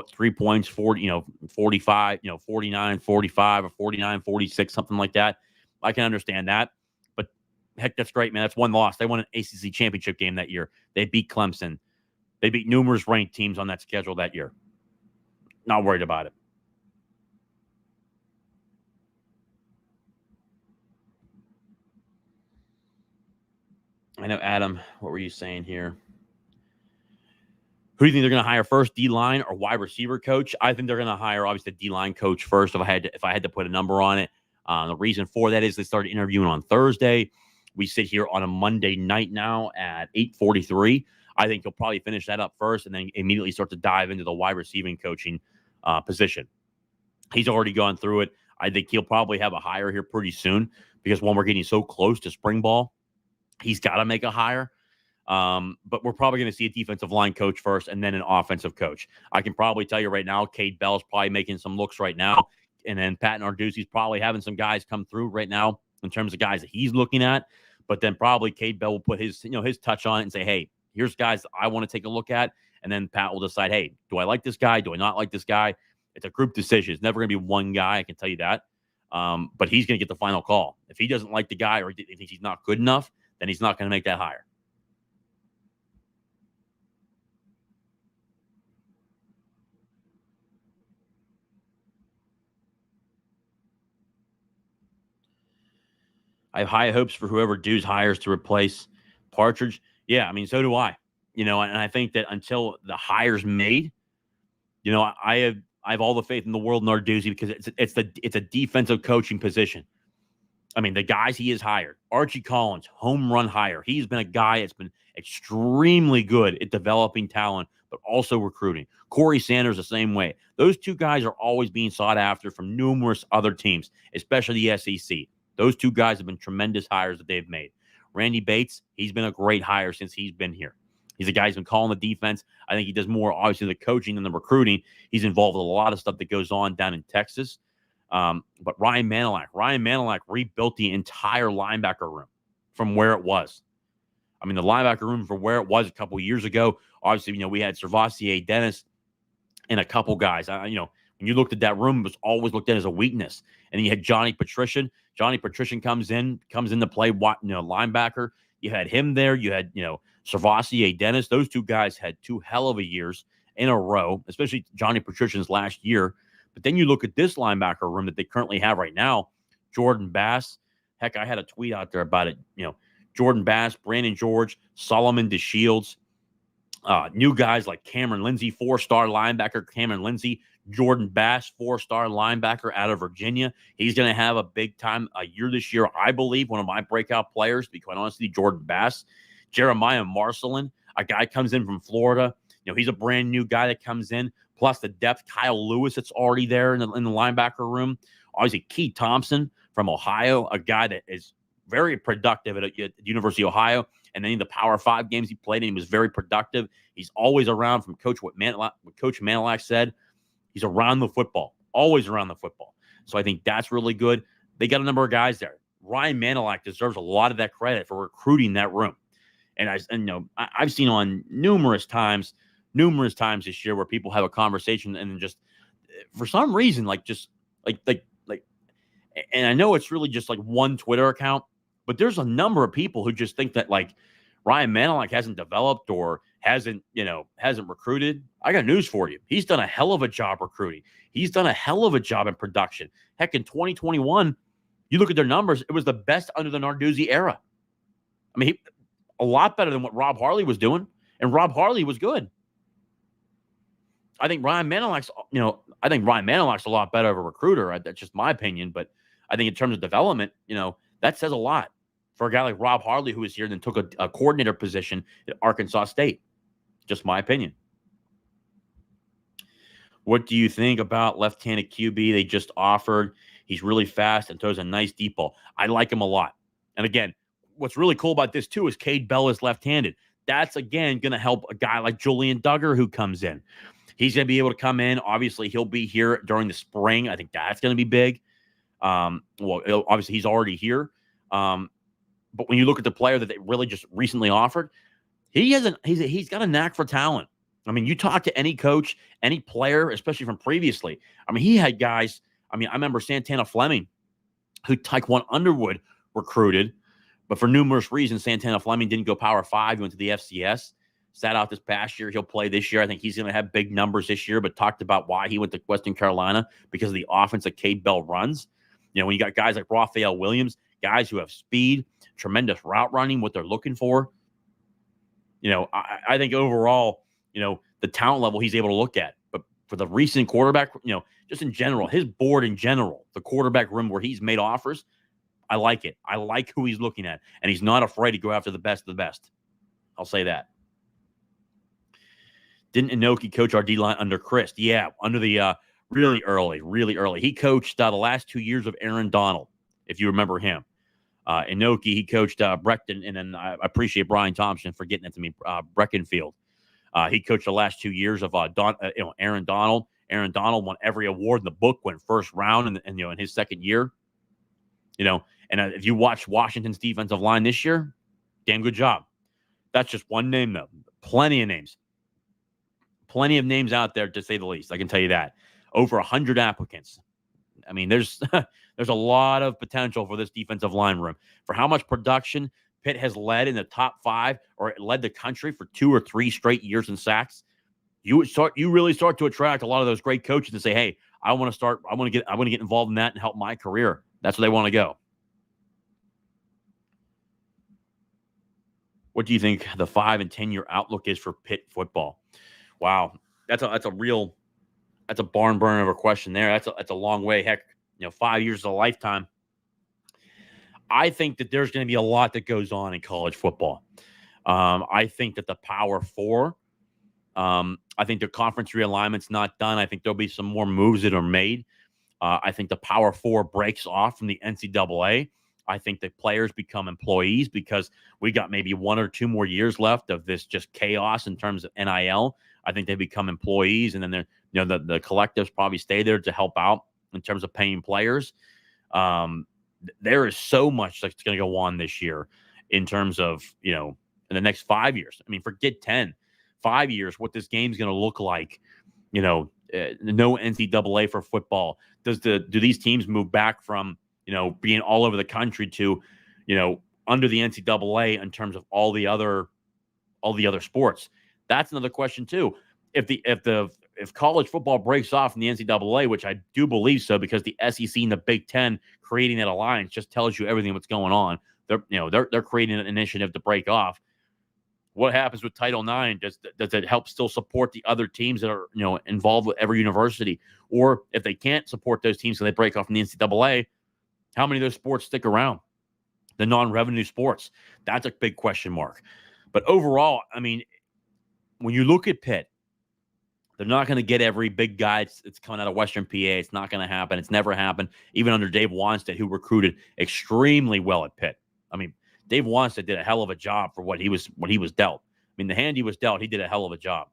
3 points, 45, 49, 45, or 49, 46, something like that. I can understand that. But heck, that's great, man. That's one loss. They won an ACC championship game that year. They beat Clemson. They beat numerous ranked teams on that schedule that year. Not worried about it. I know, Adam, what were you saying here? Who do you think they're going to hire first, D-line or wide receiver coach? I think they're going to hire, obviously, the D-line coach first if I had to put a number on it. The reason for that is they started interviewing on Thursday. We sit here on a Monday night now at 8:43. I think he'll probably finish that up first and then immediately start to dive into the wide receiving coaching position. He's already gone through it. I think he'll probably have a hire here pretty soon because when we're getting so close to spring ball, he's got to make a hire. But we're probably going to see a defensive line coach first and then an offensive coach. I can probably tell you right now, Cade Bell's probably making some looks right now. And then Pat Narduzzi's probably having some guys come through right now in terms of guys that he's looking at. But then probably Cade Bell will put his touch on it and say, hey, here's guys that I want to take a look at. And then Pat will decide, hey, do I like this guy? Do I not like this guy? It's a group decision. It's never going to be one guy. I can tell you that. But he's going to get the final call. If he doesn't like the guy or he thinks he's not good enough, then he's not going to make that hire. I have high hopes for whoever Dews hires to replace Partridge. Yeah, I mean, so do I. And I think that until the hire's made, I have all the faith in the world in Narduzzi because it's a defensive coaching position. I mean, the guys he has hired, Archie Collins, home run hire. He's been a guy that's been extremely good at developing talent, but also recruiting. Corey Sanders, the same way. Those two guys are always being sought after from numerous other teams, especially the SEC. Those two guys have been tremendous hires that they've made. Randy Bates, he's been a great hire since he's been here. He's a guy who's been calling the defense. I think he does more, obviously, the coaching than the recruiting. He's involved with a lot of stuff that goes on down in Texas. But Ryan Manilak rebuilt the entire linebacker room from where it was. I mean, the linebacker room from where it was a couple of years ago. Obviously, we had Servassier, Dennis, and a couple guys. When you looked at that room, it was always looked at as a weakness. And then you had Johnny Patrician. Johnny Patrician comes in to play linebacker. You had him there. You had Servassier, Dennis. Those two guys had two hell of a years in a row, especially Johnny Patrician's last year. But then you look at this linebacker room that they currently have right now. Jordan Bass. Heck, I had a tweet out there about it. Jordan Bass, Brandon George, Solomon DeShields. New guys like Cameron Lindsey, 4-star linebacker Cameron Lindsey, Jordan Bass, 4-star linebacker out of Virginia. He's going to have a big time year this year, I believe. One of my breakout players, to be quite honest with you, Jordan Bass. Jeremiah Marcelin, a guy comes in from Florida. He's a brand new guy that comes in. Plus the depth, Kyle Lewis, that's already there in the linebacker room. Obviously, Keith Thompson from Ohio, a guy that is very productive at the University of Ohio. And then in the Power 5 games he played in, he was very productive. He's always around, from Coach Manilak said. He's around the football, always around the football. So I think that's really good. They got a number of guys there. Ryan Manilak deserves a lot of that credit for recruiting that room. And I've seen on numerous times this year where people have a conversation and just for some reason, and I know it's really just like one Twitter account, but there's a number of people who just think that Ryan Manilak hasn't developed or hasn't recruited. I got news for you. He's done a hell of a job recruiting. He's done a hell of a job in production. Heck, in 2021, you look at their numbers, it was the best under the Narduzzi era. I mean, a lot better than what Rob Harley was doing, and Rob Harley was good. I think Ryan Manilak's a lot better of a recruiter. That's just my opinion, but I think in terms of development, that says a lot for a guy like Rob Harley, who was here and then took a coordinator position at Arkansas State. Just my opinion. What do you think about left-handed QB they just offered? He's really fast and throws a nice deep ball. I like him a lot. And again, what's really cool about this too is Cade Bell is left-handed. That's, again, going to help a guy like Julian Duggar who comes in. He's going to be able to come in. Obviously, he'll be here during the spring. I think that's going to be big. Obviously, he's already here. But when you look at the player that they really just recently offered, he's got a knack for talent. I mean, you talk to any coach, any player, especially from previously. I mean, he had guys. I mean, I remember Santana Fleming, who Tiquan Underwood recruited, but for numerous reasons, Santana Fleming didn't go Power 5. He went to the FCS. Sat out this past year. He'll play this year. I think he's going to have big numbers this year, but talked about why he went to Western Carolina because of the offense that Cade Bell runs. When you got guys like Raphael Williams, guys who have speed, tremendous route running, what they're looking for. I think overall, the talent level he's able to look at. But for the recent quarterback, just in general, his board in general, the quarterback room where he's made offers, I like it. I like who he's looking at. And he's not afraid to go after the best of the best. I'll say that. Didn't Inoki coach our D-line under Chris? Yeah, under the really early. He coached the last 2 years of Aaron Donald, if you remember him. Inoki, he coached Breckton, and then I appreciate Brian Thompson for getting it to me, Breckenfield. He coached the last 2 years of Aaron Donald. Aaron Donald won every award in the book, went first round in his second year. And if you watch Washington's defensive line this year, damn good job. That's just one name, though. Plenty of names. Plenty of names out there, to say the least. I can tell you that. Over 100 applicants. I mean, there's a lot of potential for this defensive line room. For how much production Pitt has led in the top 5 or led the country for 2 or 3 straight years in sacks, you really start to attract a lot of those great coaches and say, hey, I want to get involved in that and help my career. That's where they want to go. What do you think the 5 and 10 year outlook is for Pitt football? Wow, that's a barn burner of a question there. That's a long way. Heck, 5 years is a lifetime. I think that there's going to be a lot that goes on in college football. I think that the Power 4, I think the conference realignment's not done. I think there'll be some more moves that are made. I think the Power 4 breaks off from the NCAA. I think that players become employees because we got maybe 1 or 2 more years left of this just chaos in terms of NIL. I think they become employees, and then the collectives probably stay there to help out in terms of paying players. There is so much that's going to go on this year. in terms of, in the next 5 years. I mean, forget 10, 5 years, what this game's going to look like, no NCAA for football. Do these teams move back from, being all over the country to, under the NCAA in terms of all the other sports? That's another question too. If college football breaks off from the NCAA, which I do believe so, because the SEC and the Big Ten creating that alliance just tells you everything what's going on. They're creating an initiative to break off. What happens with Title IX? Does it help still support the other teams that are involved with every university? Or if they can't support those teams so they break off from the NCAA, how many of those sports stick around? The non-revenue sports. That's a big question mark. But overall, I mean, when you look at Pitt, they're not going to get every big guy it's coming out of Western PA. It's not going to happen. It's never happened. Even under Dave Wanstead, who recruited extremely well at Pitt. I mean, Dave Wanstead did a hell of a job for what he was dealt. I mean, the hand he was dealt, he did a hell of a job.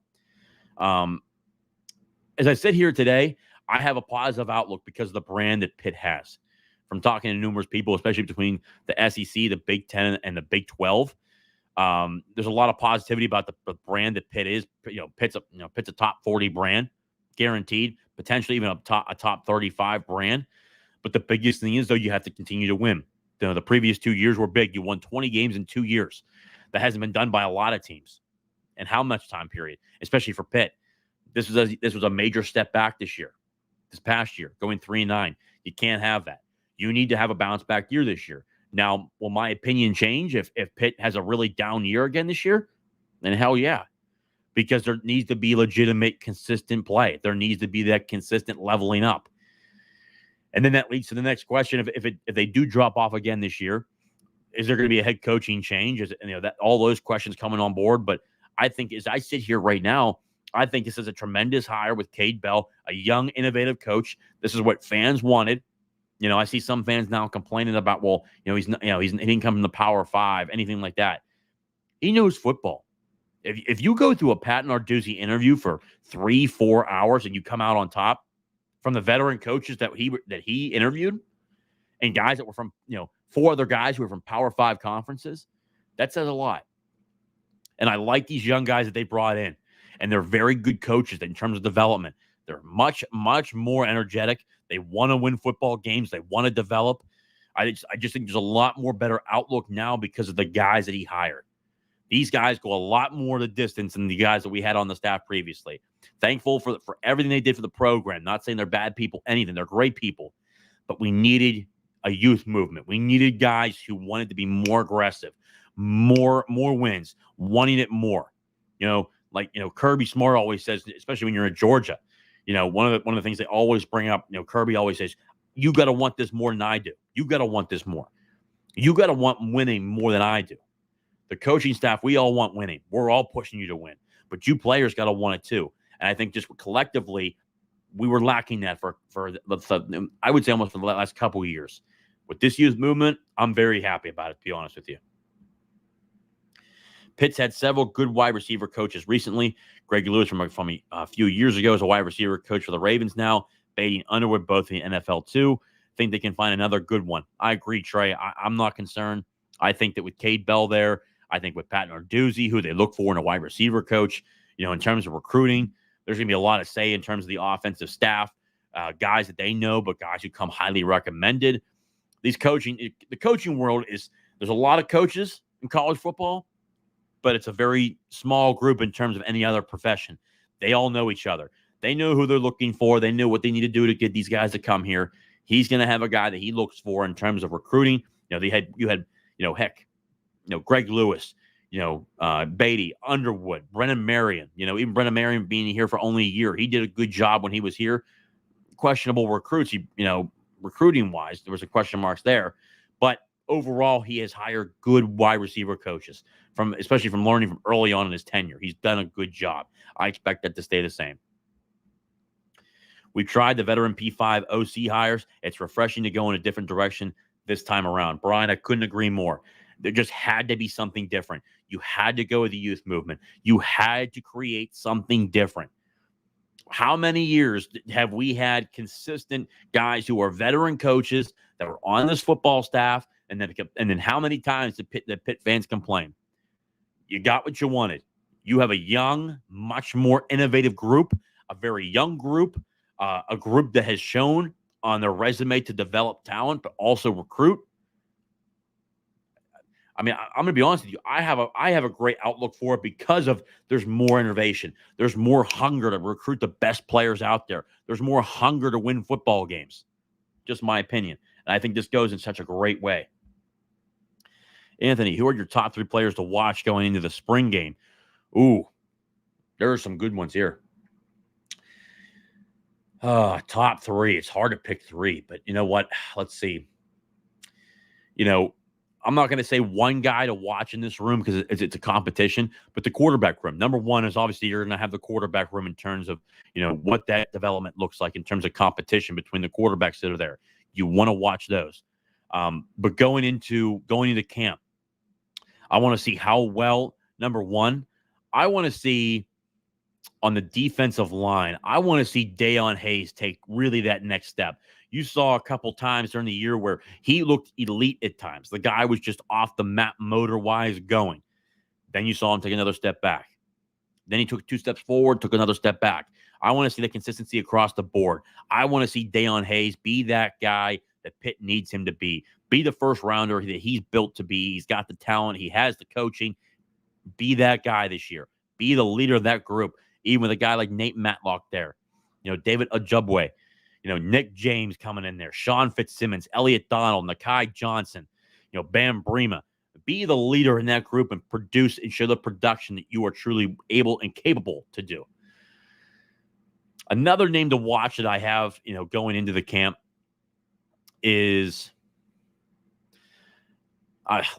As I sit here today, I have a positive outlook because of the brand that Pitt has. From talking to numerous people, especially between the SEC, the Big Ten, and the Big 12, there's a lot of positivity about the brand that Pitt is. Pitt's a top 40 brand, guaranteed, potentially even a top 35 brand. But the biggest thing is, though, you have to continue to win. The previous 2 years were big. You won 20 games in 2 years. That hasn't been done by a lot of teams. And how much time period, especially for Pitt? This was a major step back this past year, going 3-9. You can't have that. You need to have a bounce back year this year. Now, will my opinion change if Pitt has a really down year again this year? Then hell yeah. Because there needs to be legitimate, consistent play. There needs to be that consistent leveling up. And then that leads to the next question. If they do drop off again this year, is there going to be a head coaching change? That all those questions coming on board. But I think as I sit here right now, I think this is a tremendous hire with Cade Bell, a young, innovative coach. This is what fans wanted. I see some fans now complaining about, he didn't come from the Power Five, anything like that. He knows football. If you go through a Pat Narduzzi interview for 3-4 hours and you come out on top from the veteran coaches that he interviewed, and guys that were from 4 other guys who were from Power Five conferences, that says a lot. And I like these young guys that they brought in, and they're very good coaches in terms of development. They're much, much more energetic. They want to win football games. They want to develop. I just think there's a lot more better outlook now because of the guys that he hired. These guys go a lot more the distance than the guys that we had on the staff previously. Thankful for everything they did for the program. Not saying they're bad people, anything. They're great people. But we needed a youth movement. We needed guys who wanted to be more aggressive, more wins, wanting it more. Kirby Smart always says, especially when you're in Georgia, one of the things they always bring up, Kirby always says, you got to want this more than I do. You got to want this more. You got to want winning more than I do. The coaching staff, we all want winning. We're all pushing you to win. But you players got to want it too. And I think just collectively, we were lacking that for I would say almost for the last couple of years. With this youth movement, I'm very happy about it, to be honest with you. Pitt's had several good wide receiver coaches recently. Greg Lewis from a few years ago is a wide receiver coach for the Ravens now. Tiquan Underwood, both in the NFL too. Think they can find another good one. I agree, Trey. I'm not concerned. I think that with Cade Bell there, I think with Pat Narduzzi, who they look for in a wide receiver coach, in terms of recruiting, there's going to be a lot of say in terms of the offensive staff, guys that they know, but guys who come highly recommended. The coaching world there's a lot of coaches in college football, but it's a very small group in terms of any other profession. They all know each other. They know who they're looking for. They know what they need to do to get these guys to come here. He's going to have a guy that he looks for in terms of recruiting. You had Greg Lewis, Beatty, Underwood, Brennan Marion. Even Brennan Marion being here for only a year, he did a good job when he was here. Questionable recruits, recruiting wise, there was a question marks there, but overall, he has hired good wide receiver coaches especially from learning from early on in his tenure. He's done a good job. I expect that to stay the same. We tried the veteran P5 OC hires. It's refreshing to go in a different direction this time around. Brian, I couldn't agree more. There just had to be something different. You had to go with the youth movement. You had to create something different. How many years have we had consistent guys who are veteran coaches that were on this football staff And then how many times did the Pitt fans complain? You got what you wanted. You have a young, much more innovative group, a very young group, a group that has shown on their resume to develop talent, but also recruit. I mean, I'm going to be honest with you. I have a great outlook for it because of there's more innovation. There's more hunger to recruit the best players out there. There's more hunger to win football games. Just my opinion. And I think this goes in such a great way. Anthony, who are your top 3 players to watch going into the spring game? Ooh, there are some good ones here. Top 3. It's hard to pick 3, but you know what? Let's see. I'm not going to say one guy to watch in this room because it's a competition, but the quarterback room. Number 1 is obviously you're going to have the quarterback room in terms of, what that development looks like in terms of competition between the quarterbacks that are there. You want to watch those. But going into camp, I want to see how well, number 1, I want to see on the defensive line, I want to see Deion Hayes take really that next step. You saw a couple times during the year where he looked elite at times. The guy was just off the map motor-wise going. Then you saw him take another step back. Then he took 2 steps forward, took another step back. I want to see the consistency across the board. I want to see Deion Hayes be that guy that Pitt needs him to be. Be the first rounder that he's built to be. He's got the talent. He has the coaching. Be that guy this year. Be the leader of that group. Even with a guy like Nate Matlock there, David Ojibwe, Nick James coming in there, Sean Fitzsimmons, Elliott Donald, Nakai Johnson, Bam Brema. Be the leader in that group and produce and show the production that you are truly able and capable to do. Another name to watch that I have, going into the camp is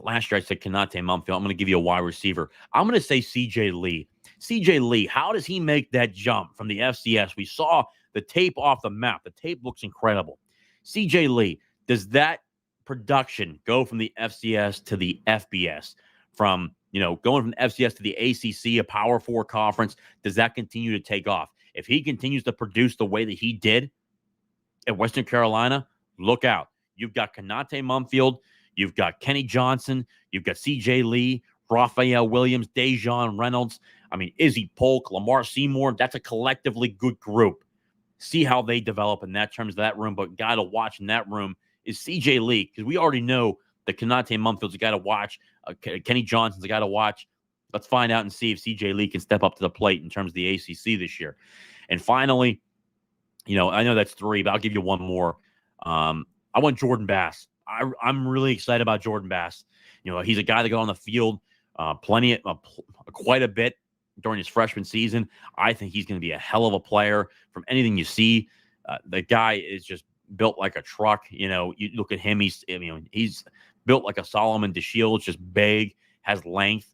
last year I said Kanate Mumfield. I'm going to give you a wide receiver. I'm going to say C.J. Lee. C.J. Lee, how does he make that jump from the FCS? We saw the tape off the map. The tape looks incredible. C.J. Lee, does that production go from the FCS to the FBS? From, going from the FCS to the ACC, a Power 4 conference, does that continue to take off? If he continues to produce the way that he did at Western Carolina, look out. You've got Kanate Mumfield. You've got Kenny Johnson. You've got C.J. Lee, Raphael Williams, Dejon Reynolds. I mean, Izzy Polk, Lamar Seymour. That's a collectively good group. See how they develop in that terms of that room. But guy to watch in that room is C.J. Lee, because we already know that Kanate Mumfield's a guy to watch. Kenny Johnson's a guy to watch. Let's find out and see if C.J. Lee can step up to the plate in terms of the ACC this year. And finally, I know that's 3, but I'll give you one more. I want Jordan Bass. I'm really excited about Jordan Bass. He's a guy that got on the field quite a bit during his freshman season. I think he's going to be a hell of a player from anything you see. The guy is just built like a truck. You look at him, he's built like a Solomon DeShields, just big, has length.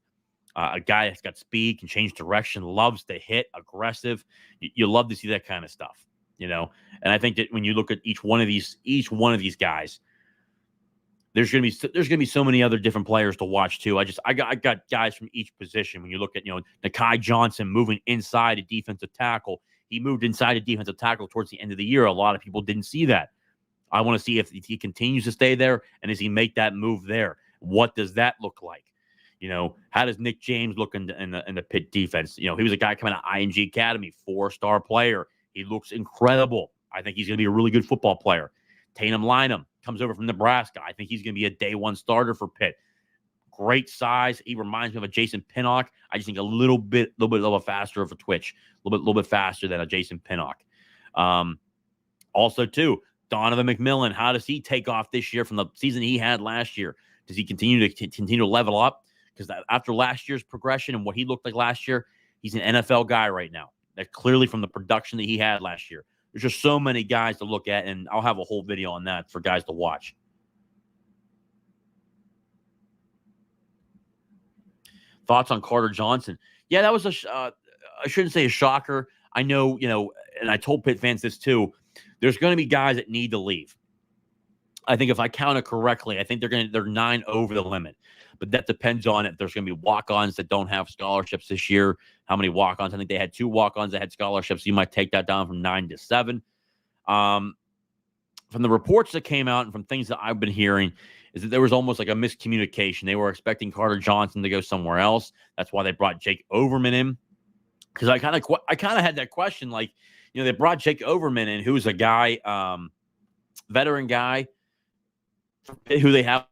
A guy that's got speed, can change direction, loves to hit, aggressive. You love to see that kind of stuff, And I think that when you look at each one of these guys, there's gonna be so many other different players to watch too. I got guys from each position. When you look at Nakai Johnson moving inside a defensive tackle, he moved inside a defensive tackle towards the end of the year. A lot of people didn't see that. I want to see if he continues to stay there, and does he make that move there? What does that look like? How does Nick James look in the Pitt defense? He was a guy coming out of ING Academy, 4-star player. He looks incredible. I think he's going to be a really good football player. Tatum Lynham comes over from Nebraska. I think he's going to be a day 1 starter for Pitt. Great size. He reminds me of a Jason Pinnock. I just think a little bit faster of a twitch, a little bit faster than a Jason Pinnock. Also, too, Donovan McMillan. How does he take off this year from the season he had last year? Does he continue to level up? Because after last year's progression and what he looked like last year, he's an NFL guy right now. That clearly from the production that he had last year. There's just so many guys to look at, and I'll have a whole video on that for guys to watch. Thoughts on Carter Johnson? Yeah, that was I shouldn't say a shocker. I know, and I told Pitt fans this too. There's going to be guys that need to leave. I think if I count it correctly, I think they're 9 over the limit. But that depends on if there's going to be walk-ons that don't have scholarships this year. How many walk-ons? I think they had 2 walk-ons that had scholarships. You might take that down from 9 to 7. From the reports that came out and from things that I've been hearing, is that there was almost like a miscommunication. They were expecting Carter Johnson to go somewhere else. That's why they brought Jake Overman in. Because I kind of had that question, like, they brought Jake Overman in, who's a guy, veteran guy, who they have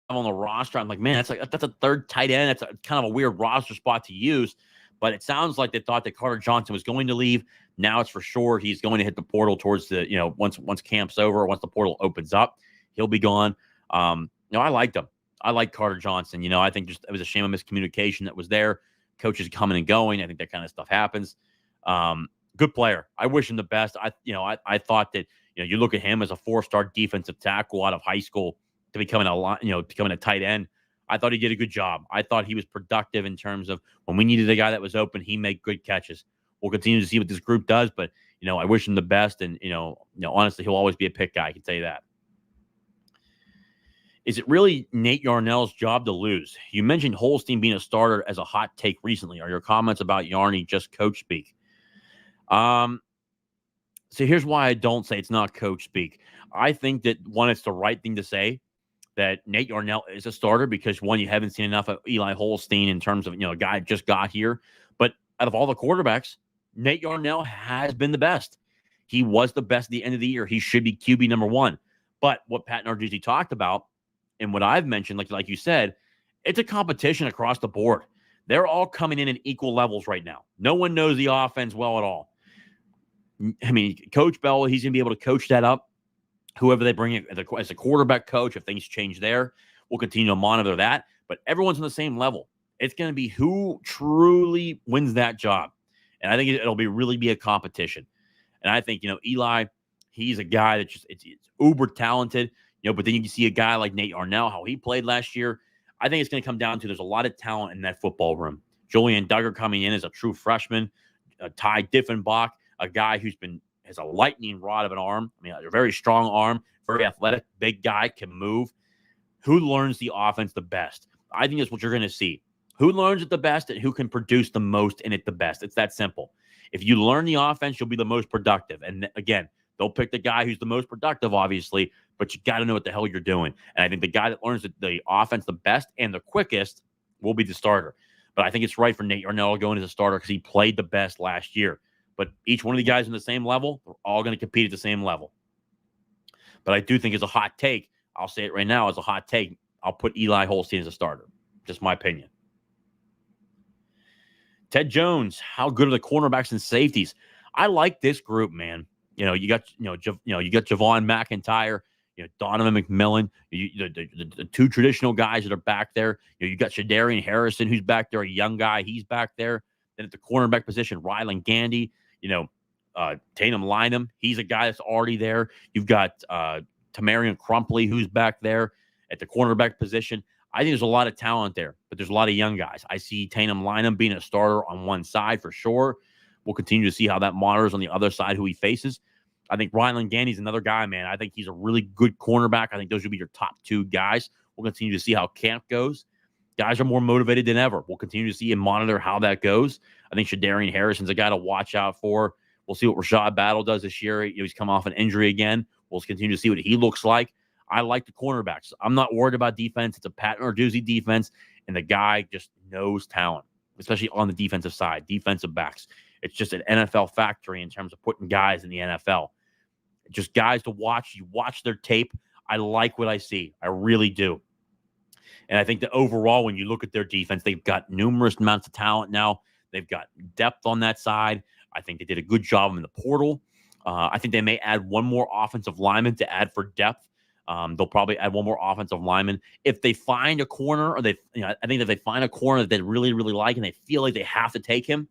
on the roster. I'm like, man, that's a third tight end. That's kind of a weird roster spot to use. But it sounds like they thought that Carter Johnson was going to leave. Now it's for sure he's going to hit the portal towards the, once camp's over, once the portal opens up, he'll be gone. I liked him. I like Carter Johnson. I think just it was a shame of miscommunication that was there. Coaches coming and going. I think that kind of stuff happens. Good player. I wish him the best. I thought that, you look at him as a 4-star defensive tackle out of high school to becoming a tight end. I thought he did a good job. I thought he was productive in terms of when we needed a guy that was open, he made good catches. We'll continue to see what this group does, but I wish him the best. And honestly, he'll always be a Pitt guy. I can tell you that. Is it really Nate Yarnell's job to lose? You mentioned Holstein being a starter as a hot take recently. Are your comments about Yarney just coach speak? So here's why I don't say it's not coach speak. I think that, one, it's the right thing to say that Nate Yarnell is a starter because, one, you haven't seen enough of Eli Holstein in terms of, a guy just got here. But out of all the quarterbacks, Nate Yarnell has been the best. He was the best at the end of the year. He should be QB number 1. But what Pat Narduzzi talked about and what I've mentioned, like you said, it's a competition across the board. They're all coming in at equal levels right now. No one knows the offense well at all. I mean, Coach Bell, he's going to be able to coach that up. Whoever they bring in as a quarterback coach, if things change there, we'll continue to monitor that. But everyone's on the same level. It's going to be who truly wins that job. And I think it'll really be a competition. And I think, Eli, he's a guy that's just it's uber talented. But then you can see a guy like Nate Yarnell, how he played last year. I think it's going to come down to there's a lot of talent in that football room. Julian Duggar coming in as a true freshman. Ty Diffenbach, a guy has a lightning rod of an arm. I mean, a very strong arm, very athletic, big guy, can move. Who learns the offense the best? I think that's what you're going to see. Who learns it the best and who can produce the most in it the best. It's that simple. If you learn the offense, you'll be the most productive. And again, they'll pick the guy who's the most productive, obviously, but you got to know what the hell you're doing. And I think the guy that learns the offense the best and the quickest will be the starter. But I think it's right for Nate Yarnell going as a starter because he played the best last year. But each one of the guys on the same level, they're all going to compete at the same level. But I do think it's a hot take. I'll say it right now as a hot take. I'll put Eli Holstein as a starter. Just my opinion. Ted Jones, how good are the cornerbacks and safeties? I like this group, man. You got Javon McIntyre, Donovan McMillan, the two traditional guys that are back there. You got Shadarian Harrison, who's back there, a young guy. He's back there. Then at the cornerback position, Rylan Gandy, Tatum Lynham, he's a guy that's already there. You've got Tamarian Crumpley, who's back there at the cornerback position. I think there's a lot of talent there, but there's a lot of young guys. I see Tatum Lynham being a starter on one side for sure. We'll continue to see how that monitors on the other side, who he faces. I think Rylan Gandy's another guy, man. I think he's a really good cornerback. I think those would be your top 2 guys. We'll continue to see how camp goes. Guys are more motivated than ever. We'll continue to see and monitor how that goes. I think Shadarian Harrison's a guy to watch out for. We'll see what Rashad Battle does this year. He's come off an injury again. We'll continue to see what he looks like. I like the cornerbacks. I'm not worried about defense. It's a Pat Narduzzi defense, and the guy just knows talent, especially on the defensive side, defensive backs. It's just an NFL factory in terms of putting guys in the NFL. Just guys to watch. You watch their tape. I like what I see. I really do. And I think that overall, when you look at their defense, they've got numerous amounts of talent now. They've got depth on that side. I think they did a good job in the portal. I think they may add one more offensive lineman to add for depth. They'll probably add one more offensive lineman. If they find a corner, or I think if they find a corner that they really, really like and they feel like they have to take him,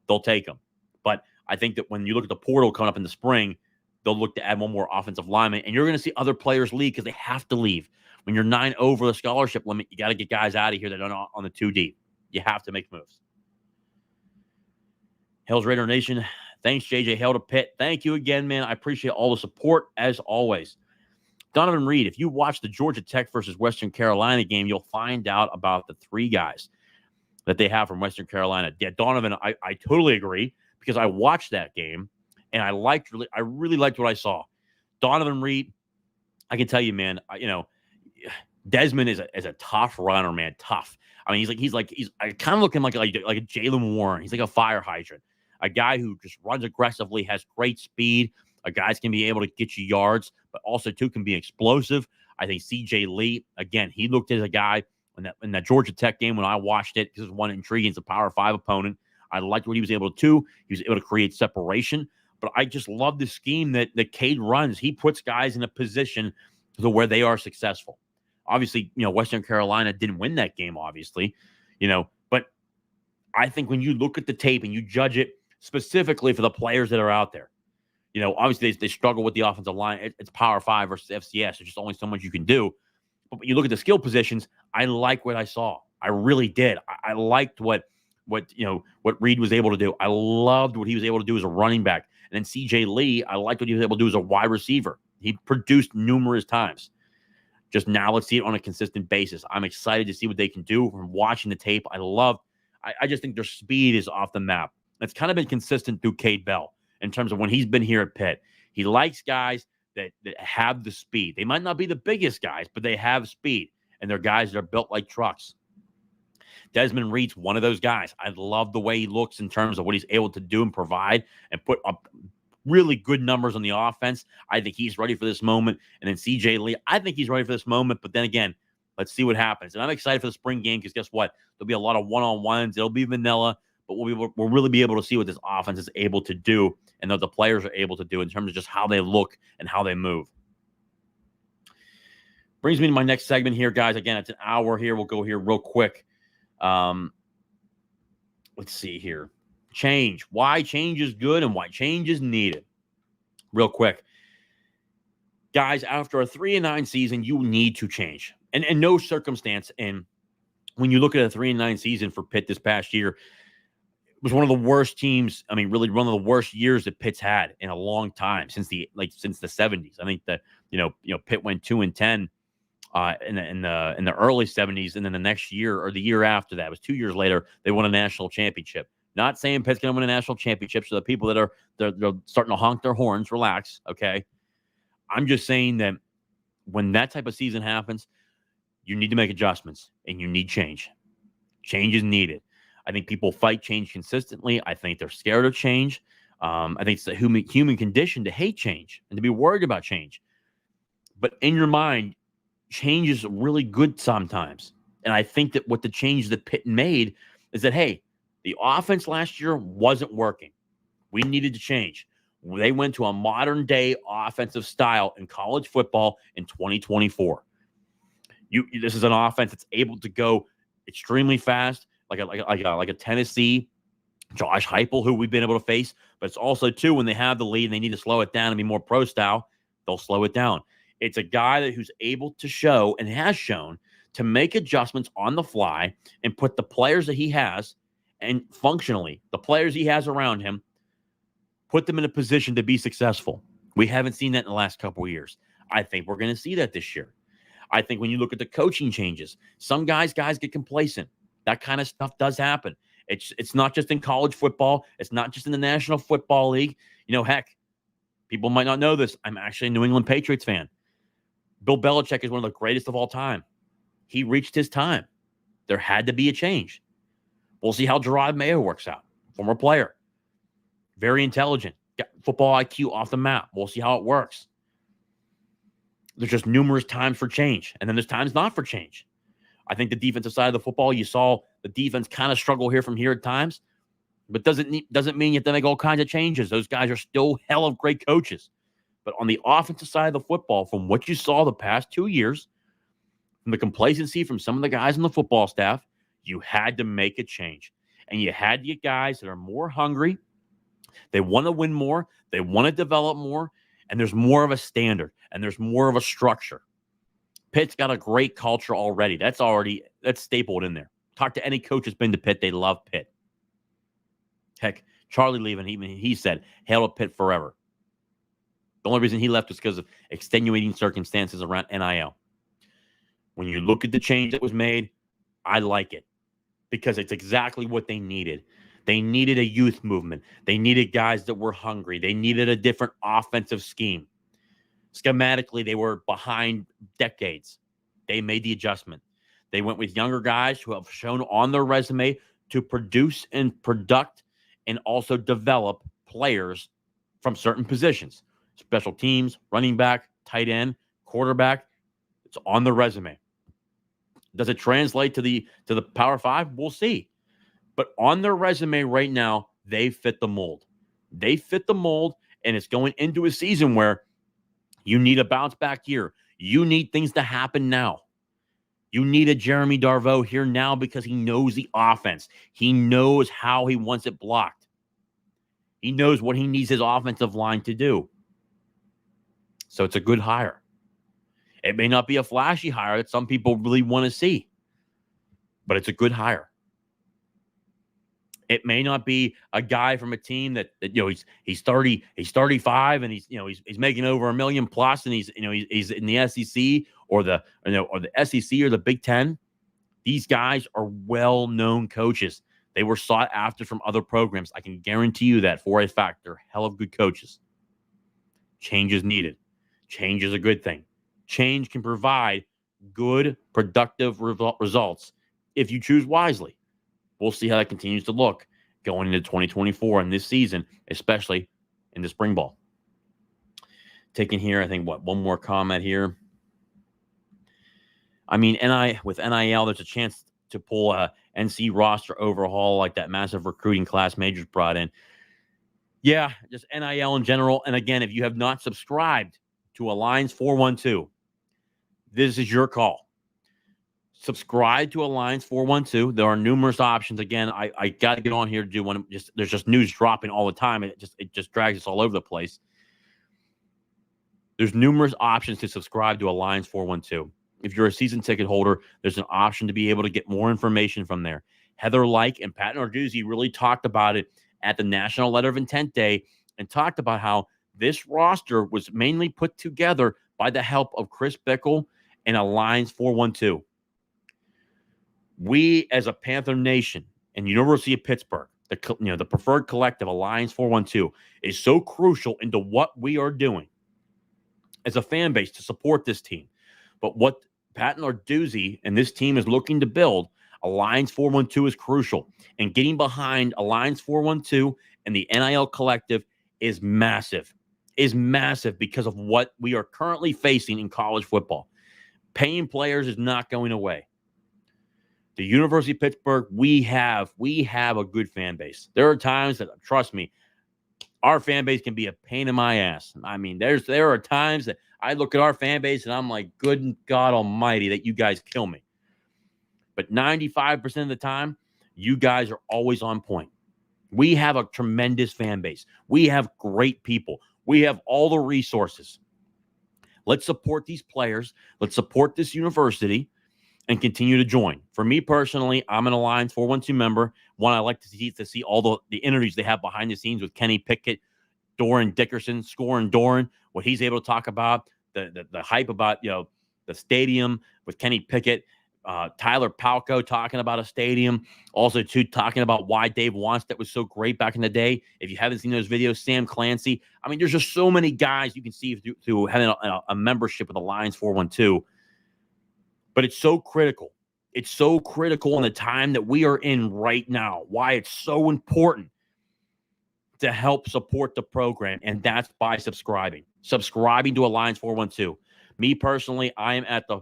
they'll take him. But I think that when you look at the portal coming up in the spring, they'll look to add one more offensive lineman, and you're going to see other players leave because they have to leave. When you're 9 over the scholarship limit, you got to get guys out of here that are not on the 2D. You have to make moves. Hails Raider Nation. Thanks, JJ. Hail to Pitt. Thank you again, man. I appreciate all the support, as always. Donovan Reed, if you watch the Georgia Tech versus Western Carolina game, you'll find out about the 3 guys that they have from Western Carolina. Yeah, Donovan, I totally agree because I watched that game, and I really liked what I saw. Donovan Reed, I can tell you, man, Desmond is a tough runner, man. Tough. I mean, he's kind of looking like a Jalen Warren. He's like a fire hydrant, a guy who just runs aggressively, has great speed. A guy's can be able to get you yards, but also too can be explosive. I think C.J. Lee, again, he looked as a guy in that Georgia Tech game when I watched it. This was one intriguing. It's a Power 5 opponent. I liked what he was able to do. He was able to create separation. But I just love the scheme that Cade runs. He puts guys in a position to where they are successful. Obviously, Western Carolina didn't win that game, obviously, but I think when you look at the tape and you judge it specifically for the players that are out there, obviously they struggle with the offensive line. It's Power 5 versus FCS. There's just only so much you can do. But when you look at the skill positions, I like what I saw. I really did. I liked what Reed was able to do. I loved what he was able to do as a running back. And then C.J. Lee, I liked what he was able to do as a wide receiver. He produced numerous times. Just now, let's see it on a consistent basis. I'm excited to see what they can do from watching the tape. I just think their speed is off the map. It's kind of been consistent through Cade Bell in terms of when he's been here at Pitt. He likes guys that have the speed. They might not be the biggest guys, but they have speed. And they're guys that are built like trucks. Desmond Reed's one of those guys. I love the way he looks in terms of what he's able to do and provide and put up really good numbers on the offense. I think he's ready for this moment. And then C.J. Lee, I think he's ready for this moment. But then again, let's see what happens. And I'm excited for the spring game because guess what? There'll be a lot of one-on-ones. It'll be vanilla, but we'll really be able to see what this offense is able to do and what the players are able to do in terms of just how they look and how they move. Brings me to my next segment here, guys. Again, it's an hour here. We'll go here real quick. Let's see here. Change. Why change is good and why change is needed. Real quick. Guys, after a 3-9 season, you need to change. And in no circumstance, and when you look at a 3-9 season for Pitt this past year, it was one of the worst teams. I mean, really one of the worst years that Pitt's had in a long time since the 70s. I think that Pitt went 2-10 in the early 70s, and then the next year or the year after that, it was 2 years later, they won a national championship. Not saying Pitt's going to win a national championship, so the people that are they're starting to honk their horns, relax, okay? I'm just saying that when that type of season happens, you need to make adjustments and you need change. Change is needed. I think people fight change consistently. I think they're scared of change. I think it's a human condition to hate change and to be worried about change. But in your mind, change is really good sometimes. And I think that what the change that Pitt made is that, hey, the offense last year wasn't working. We needed to change. They went to a modern-day offensive style in college football in 2024. This is an offense that's able to go extremely fast, like a Tennessee, Josh Heupel, who we've been able to face. But it's also, too, when they have the lead and they need to slow it down and be more pro-style, they'll slow it down. It's a guy who's able to show and has shown to make adjustments on the fly and put the players that he has and functionally the players he has around him, put them in a position to be successful. We haven't seen that in the last couple of years. I think we're going to see that this year. I think when you look at the coaching changes, some guys get complacent. That kind of stuff does happen. It's not just in college football. It's not just in the National Football League. Heck, people might not know this. I'm actually a New England Patriots fan. Bill Belichick is one of the greatest of all time. He reached his time. There had to be a change. We'll see how Gerard Mayo works out. Former player. Very intelligent. Got football IQ off the map. We'll see how it works. There's just numerous times for change. And then there's times not for change. I think the defensive side of the football, you saw the defense kind of struggle here at times. But doesn't mean you have to make all kinds of changes. Those guys are still hell of great coaches. But on the offensive side of the football, from what you saw the past 2 years, from the complacency from some of the guys on the football staff, you had to make a change. And you had to get guys that are more hungry. They want to win more. They want to develop more. And there's more of a standard. And there's more of a structure. Pitt's got a great culture already. That's stapled in there. Talk to any coach that's been to Pitt. They love Pitt. Heck, Charlie leaving, he said, hail to Pitt forever. The only reason he left was because of extenuating circumstances around NIL. When you look at the change that was made, I like it because it's exactly what they needed. They needed a youth movement. They needed guys that were hungry. They needed a different offensive scheme. Schematically, they were behind decades. They made the adjustment. They went with younger guys who have shown on their resume to produce and product and also develop players from certain positions. Special teams, running back, tight end, quarterback. It's on the resume. Does it translate to the Power Five? We'll see. But on their resume right now, they fit the mold. They fit the mold, and it's going into a season where you need a bounce back year. You need things to happen now. You need a Jeremy Darveau here now because he knows the offense. He knows how he wants it blocked. He knows what he needs his offensive line to do. So it's a good hire. It may not be a flashy hire that some people really want to see, but it's a good hire. It may not be a guy from a team that he's 30, he's 35, and he's making over $1 million plus, and he's in the SEC or the SEC or the Big Ten. These guys are well-known coaches. They were sought after from other programs. I can guarantee you that for a fact. They're hell of good coaches. Change is needed. Change is a good thing. Change can provide good, productive results if you choose wisely. We'll see how that continues to look going into 2024 and this season, especially in the spring ball. Taking here, I think, one more comment here. I mean, with NIL, there's a chance to pull a NC roster overhaul like that massive recruiting class Majors brought in. Yeah, just NIL in general. And again, if you have not subscribed to Alliance 412, this is your call. Subscribe to Alliance 412. There are numerous options. Again, I got to get on here to do one. There's just news dropping all the time. It just drags us all over the place. There's numerous options to subscribe to Alliance 412. If you're a season ticket holder, there's an option to be able to get more information from there. Heather Like and Pat Narduzzi really talked about it at the National Letter of Intent Day and talked about how this roster was mainly put together by the help of Chris Bickle and Alliance 412. We, as a Panther Nation and University of Pittsburgh, the preferred collective Alliance 412, is so crucial into what we are doing as a fan base to support this team. But what Pat Narduzzi and this team is looking to build, Alliance 412 is crucial. And getting behind Alliance 412 and the NIL collective is massive. Is massive because of what we are currently facing in college football. Paying players is not going away. The University of Pittsburgh, we have a good fan base. There are times that, trust me, our fan base can be a pain in my ass. I mean, there are times that I look at our fan base and I'm like, good God almighty, that you guys kill me. But 95% of the time, you guys are always on point. We have a tremendous fan base. We have great people. We have all the resources. Let's support these players. Let's support this university and continue to join. For me personally, I'm an Alliance 412 member. One, I like to see all the interviews they have behind the scenes with Kenny Pickett, Doran Dickerson, Scoring Doran, what he's able to talk about, the hype about the stadium with Kenny Pickett, Tyler Palco talking about a stadium, also too talking about why Dave Wannstedt was so great back in the day. If you haven't seen those videos, Sam Clancy. I mean, there's just so many guys you can see through having a membership with Alliance 412. But it's so critical. It's so critical in the time that we are in right now. Why it's so important to help support the program, and that's by subscribing to Alliance 412. Me personally, I am at the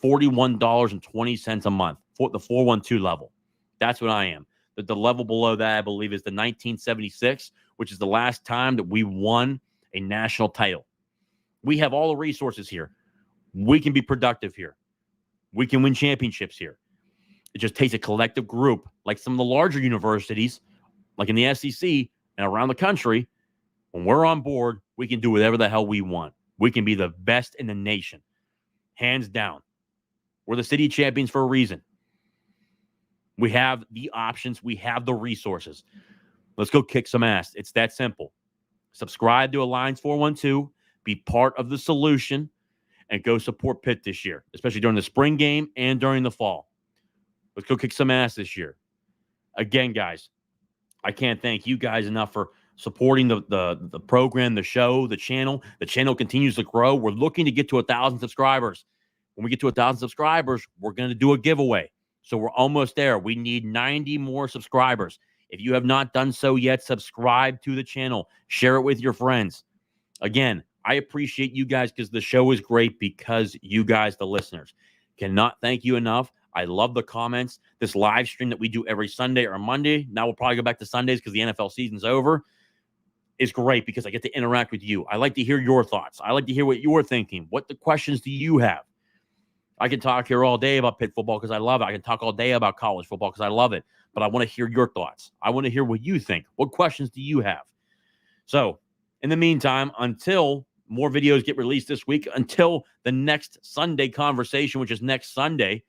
$41.20 a month for the 412 level. That's what I am. The level below that, I believe, is the 1976, which is the last time that we won a national title. We have all the resources here. We can be productive here. We can win championships here. It just takes a collective group, like some of the larger universities, like in the SEC and around the country. When we're on board, we can do whatever the hell we want. We can be the best in the nation. Hands down. We're the city champions for a reason. We have the options. We have the resources. Let's go kick some ass. It's that simple. Subscribe to Alliance 412. Be part of the solution. And go support Pitt this year, especially during the spring game and during the fall. Let's go kick some ass this year. Again, guys, I can't thank you guys enough for supporting the program, the show, the channel. The channel continues to grow. We're looking to get to 1,000 subscribers. when we get to 1,000 subscribers, we're going to do a giveaway. So we're almost there. We need 90 more subscribers. If you have not done so yet, subscribe to the channel. Share it with your friends. Again, I appreciate you guys because the show is great because you guys, the listeners. Cannot thank you enough. I love the comments. This live stream that we do every Sunday or Monday, now we'll probably go back to Sundays because the NFL season's over, is great because I get to interact with you. I like to hear your thoughts. I like to hear what you're thinking. What the questions do you have? I can talk here all day about Pitt football because I love it. I can talk all day about college football because I love it. But I want to hear your thoughts. I want to hear what you think. What questions do you have? So, in the meantime, until more videos get released this week, until the next Sunday conversation, which is next Sunday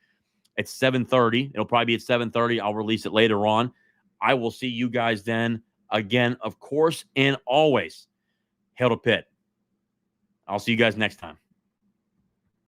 at 7:30. It'll probably be at 7:30. I'll release it later on. I will see you guys then again, of course, and always. Hail to Pitt. I'll see you guys next time.